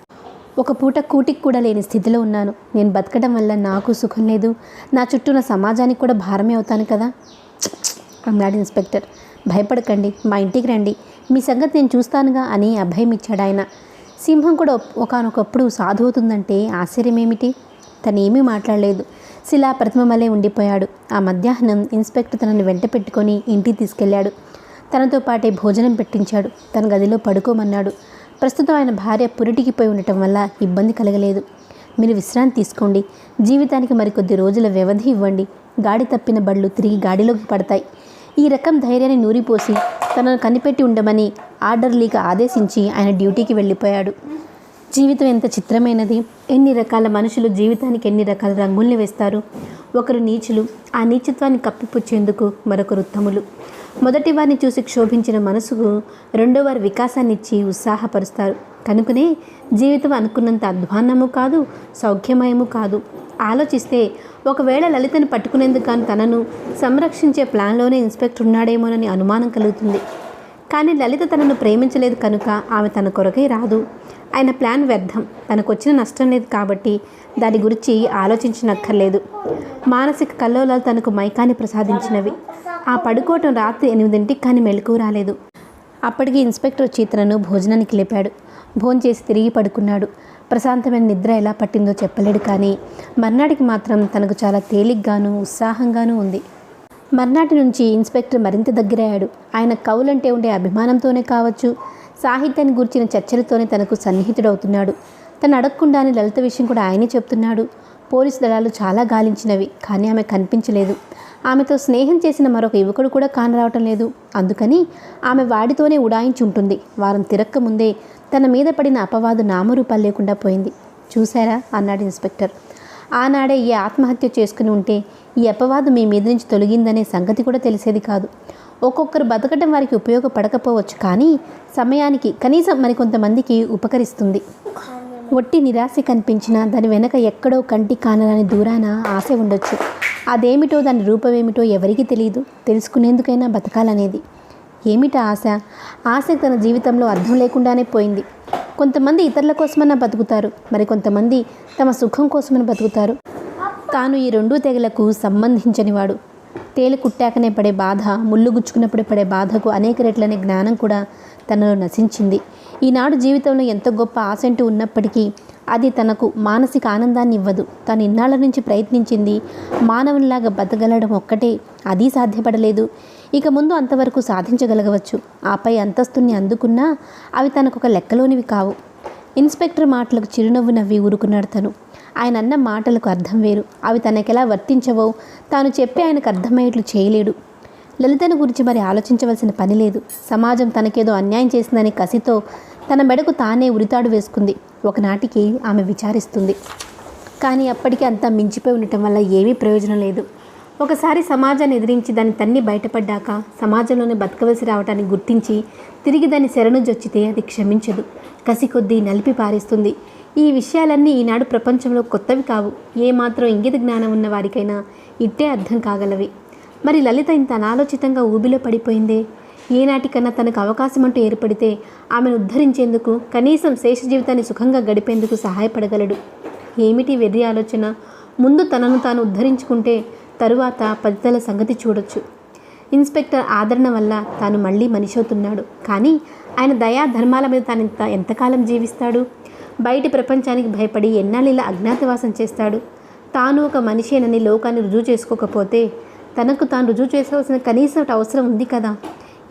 ఒక పూట కూటికి కూడా లేని స్థితిలో ఉన్నాను. నేను బతకడం వల్ల నాకు సుఖం లేదు, నా చుట్టూ ఉన్న సమాజానికి కూడా భారమే అవుతాను కదా అన్నాడు ఇన్స్పెక్టర్. భయపడకండి, మా ఇంటికి రండి, మీ సంగతి నేను చూస్తానుగా అని అభయం ఇచ్చాడు ఆయన. సింహం కూడా ఒకానొకప్పుడు సాధువుతుందంటే ఆశ్చర్యమేమిటి? తనేమీ మాట్లాడలేదు. శిలా ప్రతిమలే ఉండిపోయాడు. ఆ మధ్యాహ్నం ఇన్స్పెక్టర్ తనని వెంట పెట్టుకొని ఇంటికి తీసుకెళ్లాడు. తనతో పాటే భోజనం పెట్టించాడు. తన గదిలో పడుకోమన్నాడు. ప్రస్తుతం ఆయన భార్య పురిటికిపోయి ఉండటం వల్ల ఇబ్బంది కలగలేదు. మీరు విశ్రాంతి తీసుకోండి, జీవితానికి మరికొద్ది రోజుల వ్యవధి ఇవ్వండి. గాడి తప్పిన బళ్ళు తిరిగి గాడిలోకి పడతాయి. ఈ రకం ధైర్యాన్ని నూరిపోసి తనను కనిపెట్టి ఉండమని ఆర్డర్లీగా ఆదేశించి ఆయన డ్యూటీకి వెళ్ళిపోయాడు. జీవితం ఎంత చిత్రమైనది! ఎన్ని రకాల మనుషులు జీవితానికి ఎన్ని రకాల రంగుల్ని వేస్తారు. ఒకరు నీచులు, ఆ నీచత్వాన్ని కప్పిపుచ్చేందుకు మరొకరు ఉత్తములు. మొదటి వారిని చూసి క్షోభించిన మనసుకు రెండో వారి వికాసాన్ని ఇచ్చి ఉత్సాహపరుస్తారు. కనుకనే జీవితం అనుకున్నంత అధ్వాన్నము కాదు, సౌఖ్యమయము కాదు. ఆలోచిస్తే ఒకవేళ లలితను పట్టుకునేందుకు కానీ తనను సంరక్షించే ప్లాన్లోనే ఇన్స్పెక్టర్ ఉన్నాడేమోనని అనుమానం కలుగుతుంది. కానీ లలిత తనను ప్రేమించలేదు కనుక ఆమె తన కొరకై రాదు. ఆయన ప్లాన్ వ్యర్థం. తనకొచ్చిన నష్టం లేదు కాబట్టి దాని గురించి ఆలోచించనక్కర్లేదు. మానసిక కల్లోలాలు తనకు మైకాన్ని ప్రసాదించినవి. ఆ పడుకోవటం రాత్రి 8ంటికి కానీ మెలకువ రాలేదు. అప్పటికి ఇన్స్పెక్టర్ వచ్చి తనను భోజనానికి లేపాడు. భోంచేసి తిరిగి పడుకున్నాడు. ప్రశాంతమైన నిద్ర ఎలా పట్టిందో చెప్పలేడు, కానీ మర్నాటికి మాత్రం తనకు చాలా తేలిగ్గాను ఉత్సాహంగానూ ఉంది. మర్నాటి నుంచి ఇన్స్పెక్టర్ మరింత దగ్గరయ్యాడు. ఆయన కవులంటే ఉండే అభిమానంతోనే కావచ్చు, సాహిత్యాన్ని గూర్చిన చర్చలతోనే తనకు సన్నిహితుడవుతున్నాడు. తను అడగకుండానే లలిత విషయం కూడా ఆయనే చెప్తున్నాడు. పోలీసు దళాలు చాలా గాలించినవి, కానీ ఆమె కనిపించలేదు. ఆమెతో స్నేహం చేసిన మరొక యువకుడు కూడా కానరావటం లేదు. అందుకని ఆమె వాడితోనే ఉడాయించి ఉంటుంది. వారం తిరక్క ముందే తన మీద పడిన అపవాదు నామరూపాలు లేకుండా పోయింది. చూశారా అన్నాడు ఇన్స్పెక్టర్. ఆనాడే ఈ ఆత్మహత్య చేసుకుని ఉంటే ఈ అపవాదు మీ మీద నుంచి తొలగిందనే సంగతి కూడా తెలిసేది కాదు. ఒక్కొక్కరు బతకడం వారికి ఉపయోగపడకపోవచ్చు, కానీ సమయానికి కనీసం మరికొంతమందికి ఉపకరిస్తుంది. ఒట్టి నిరాశ కనిపించినా దాని వెనక ఎక్కడో కంటి కానరాని దూరాన ఆశ ఉండొచ్చు. అదేమిటో, దాని రూపమేమిటో ఎవరికీ తెలియదు. తెలుసుకునేందుకైనా బతకాలనేది. ఏమిటా ఆశ? ఆశ తన జీవితంలో అర్థం లేకుండానే పోయింది. కొంతమంది ఇతరుల కోసమన్నా బతుకుతారు, మరికొంతమంది తమ సుఖం కోసమని బతుకుతారు. తాను ఈ రెండు తెగలకు సంబంధించనివాడు. తేలు కుట్టాకనే పడే బాధ, ముళ్ళు గుచ్చుకున్నప్పుడే పడే బాధకు అనేక రెట్లనే జ్ఞానం కూడా తనలో నశించింది. ఈనాడు జీవితంలో ఎంత గొప్ప ఆశ అంటూ ఉన్నప్పటికీ అది తనకు మానసిక ఆనందాన్ని ఇవ్వదు. తాను ఇన్నాళ్ళ నుంచి ప్రయత్నించింది మానవునిలాగా బతకగలడం ఒక్కటే, అది సాధ్యపడలేదు. ఇక ముందు అంతవరకు సాధించగలగవచ్చు. ఆపై అంతస్తుని అందుకున్నా అవి తనకొక లెక్కలోనివి కావు. ఇన్స్పెక్టర్ మాటలకు చిరునవ్వు నవ్వి ఊరుకున్నాడు తను. ఆయన అన్న మాటలకు అర్థం వేరు. అవి తనకెలా వర్తించవో తాను చెప్పి ఆయనకు అర్థమయ్యేట్లు చేయలేడు. లలితను గురించి మరి ఆలోచించవలసిన పని లేదు. సమాజం తనకేదో అన్యాయం చేసిందని కసితో తన మెడకు తానే ఉరితాడు వేసుకుంది. ఒకనాటికి ఆమె విచారిస్తుంది. కానీ అప్పటికి అంతా మించిపోయి ఉండటం వల్ల ఏమీ ప్రయోజనం లేదు. ఒకసారి సమాజాన్ని ఎదిరించి దాన్ని తన్ని బయటపడ్డాక సమాజంలోనే బతకవలసి రావటాన్ని గుర్తించి తిరిగి దాన్ని శరణుజొచ్చితే అది క్షమించదు. కసి కొద్దీ నలిపి పారేస్తుంది. ఈ విషయాలన్నీ ఈనాడు ప్రపంచంలో కొత్తవి కావు. ఏమాత్రం ఇంగిత జ్ఞానం ఉన్న వారికైనా ఇట్టే అర్థం కాగలవి. మరి లలిత ఇంత అనాలోచితంగా ఊబిలో పడిపోయిందే. ఏనాటికన్నా తనకు అవకాశం అంటూ ఏర్పడితే ఆమెను ఉద్ధరించేందుకు, కనీసం శేష జీవితాన్ని సుఖంగా గడిపేందుకు సహాయపడగలడు. ఏమిటి వెర్రి ఆలోచన? ముందు తనను తాను ఉద్ధరించుకుంటే తరువాత పదితల సంగతి చూడొచ్చు. ఇన్స్పెక్టర్ ఆదరణ వల్ల తాను మళ్ళీ మనిషి అవుతున్నాడు. కానీ ఆయన దయా ధర్మాల మీద తాను ఎంతకాలం జీవిస్తాడు? బయటి ప్రపంచానికి భయపడి ఎన్నాళ్ళు ఇలా అజ్ఞాతవాసం చేస్తాడు? తాను ఒక మనిషేనని లోకాన్ని రుజువు చేసుకోకపోతే తనకు తాను రుజువు చేసుకోవాల్సిన కనీసం అవసరం ఉంది కదా.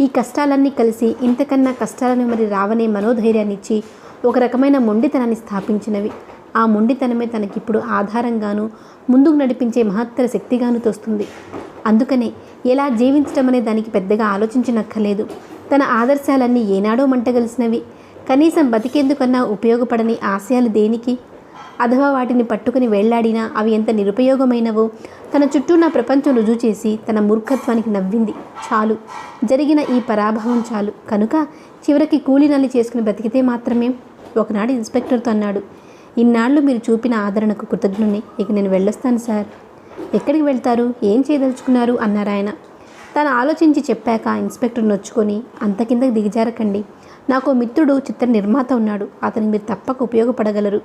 ఈ కష్టాలన్నీ కలిసి ఇంతకన్నా కష్టాలను మరి రావనే మనోధైర్యాన్ని ఇచ్చి ఒక రకమైన మొండితనాన్ని స్థాపించినవి. ఆ మొండితనమే తనకిప్పుడు ఆధారంగాను, ముందుకు నడిపించే మహత్తర శక్తిగాను తోస్తుంది. అందుకనే ఎలా జీవించడం అనే దానికి పెద్దగా ఆలోచించనక్కర్లేదు. తన ఆదర్శాలన్నీ ఏనాడో మంటగలిసినవి. కనీసం బతికేందుకన్నా ఉపయోగపడని ఆశయాలు దేనికి? అథవా వాటిని పట్టుకుని వేళ్లాడినా అవి ఎంత నిరుపయోగమైనవో తన చుట్టూ నా ప్రపంచం రుజువు చేసి తన మూర్ఖత్వానికి నవ్వింది. చాలు, జరిగిన ఈ పరాభవం చాలు. కనుక చివరికి కూలీనల్లి చేసుకుని బతికితే మాత్రమే. ఒకనాడు ఇన్స్పెక్టర్తో అన్నాడు, ఇన్నాళ్ళు మీరు చూపిన ఆదరణకు కృతజ్ఞుని. ఇక నేను వెళ్ళొస్తాను సార్. ఎక్కడికి వెళ్తారు? ఏం చేయదలుచుకున్నారు? అన్నారాయన. తను ఆలోచించి చెప్పాక ఇన్స్పెక్టర్ నొచ్చుకొని, అంత కిందకి దిగజారకండి. నాకు మిత్రుడు చిత్ర నిర్మాత ఉన్నాడు. అతనికి మీరు తప్పక ఉపయోగపడగలరు.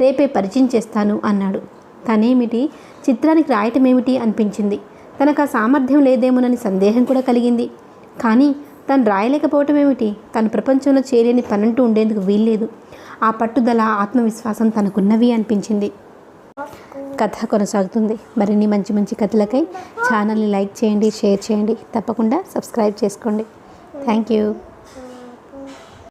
రేపే పరిచయం చేస్తాను అన్నాడు. తనేమిటి, చిత్రానికి రాయటం ఏమిటి అనిపించింది. తనకు ఆ సామర్థ్యం లేదేమోనని సందేహం కూడా కలిగింది. కానీ తను రాయలేకపోవటం ఏమిటి? తన ప్రపంచంలో చేరేని పనంటూ ఉండేందుకు వీల్లేదు. ఆ పట్టుదల, ఆత్మవిశ్వాసం తనకున్నవి అనిపించింది. కథ కొనసాగుతుంది. మరిన్ని మంచి మంచి కథలకై ఛానల్ని లైక్ చేయండి, షేర్ చేయండి, తప్పకుండా సబ్స్క్రైబ్ చేసుకోండి. Thank you.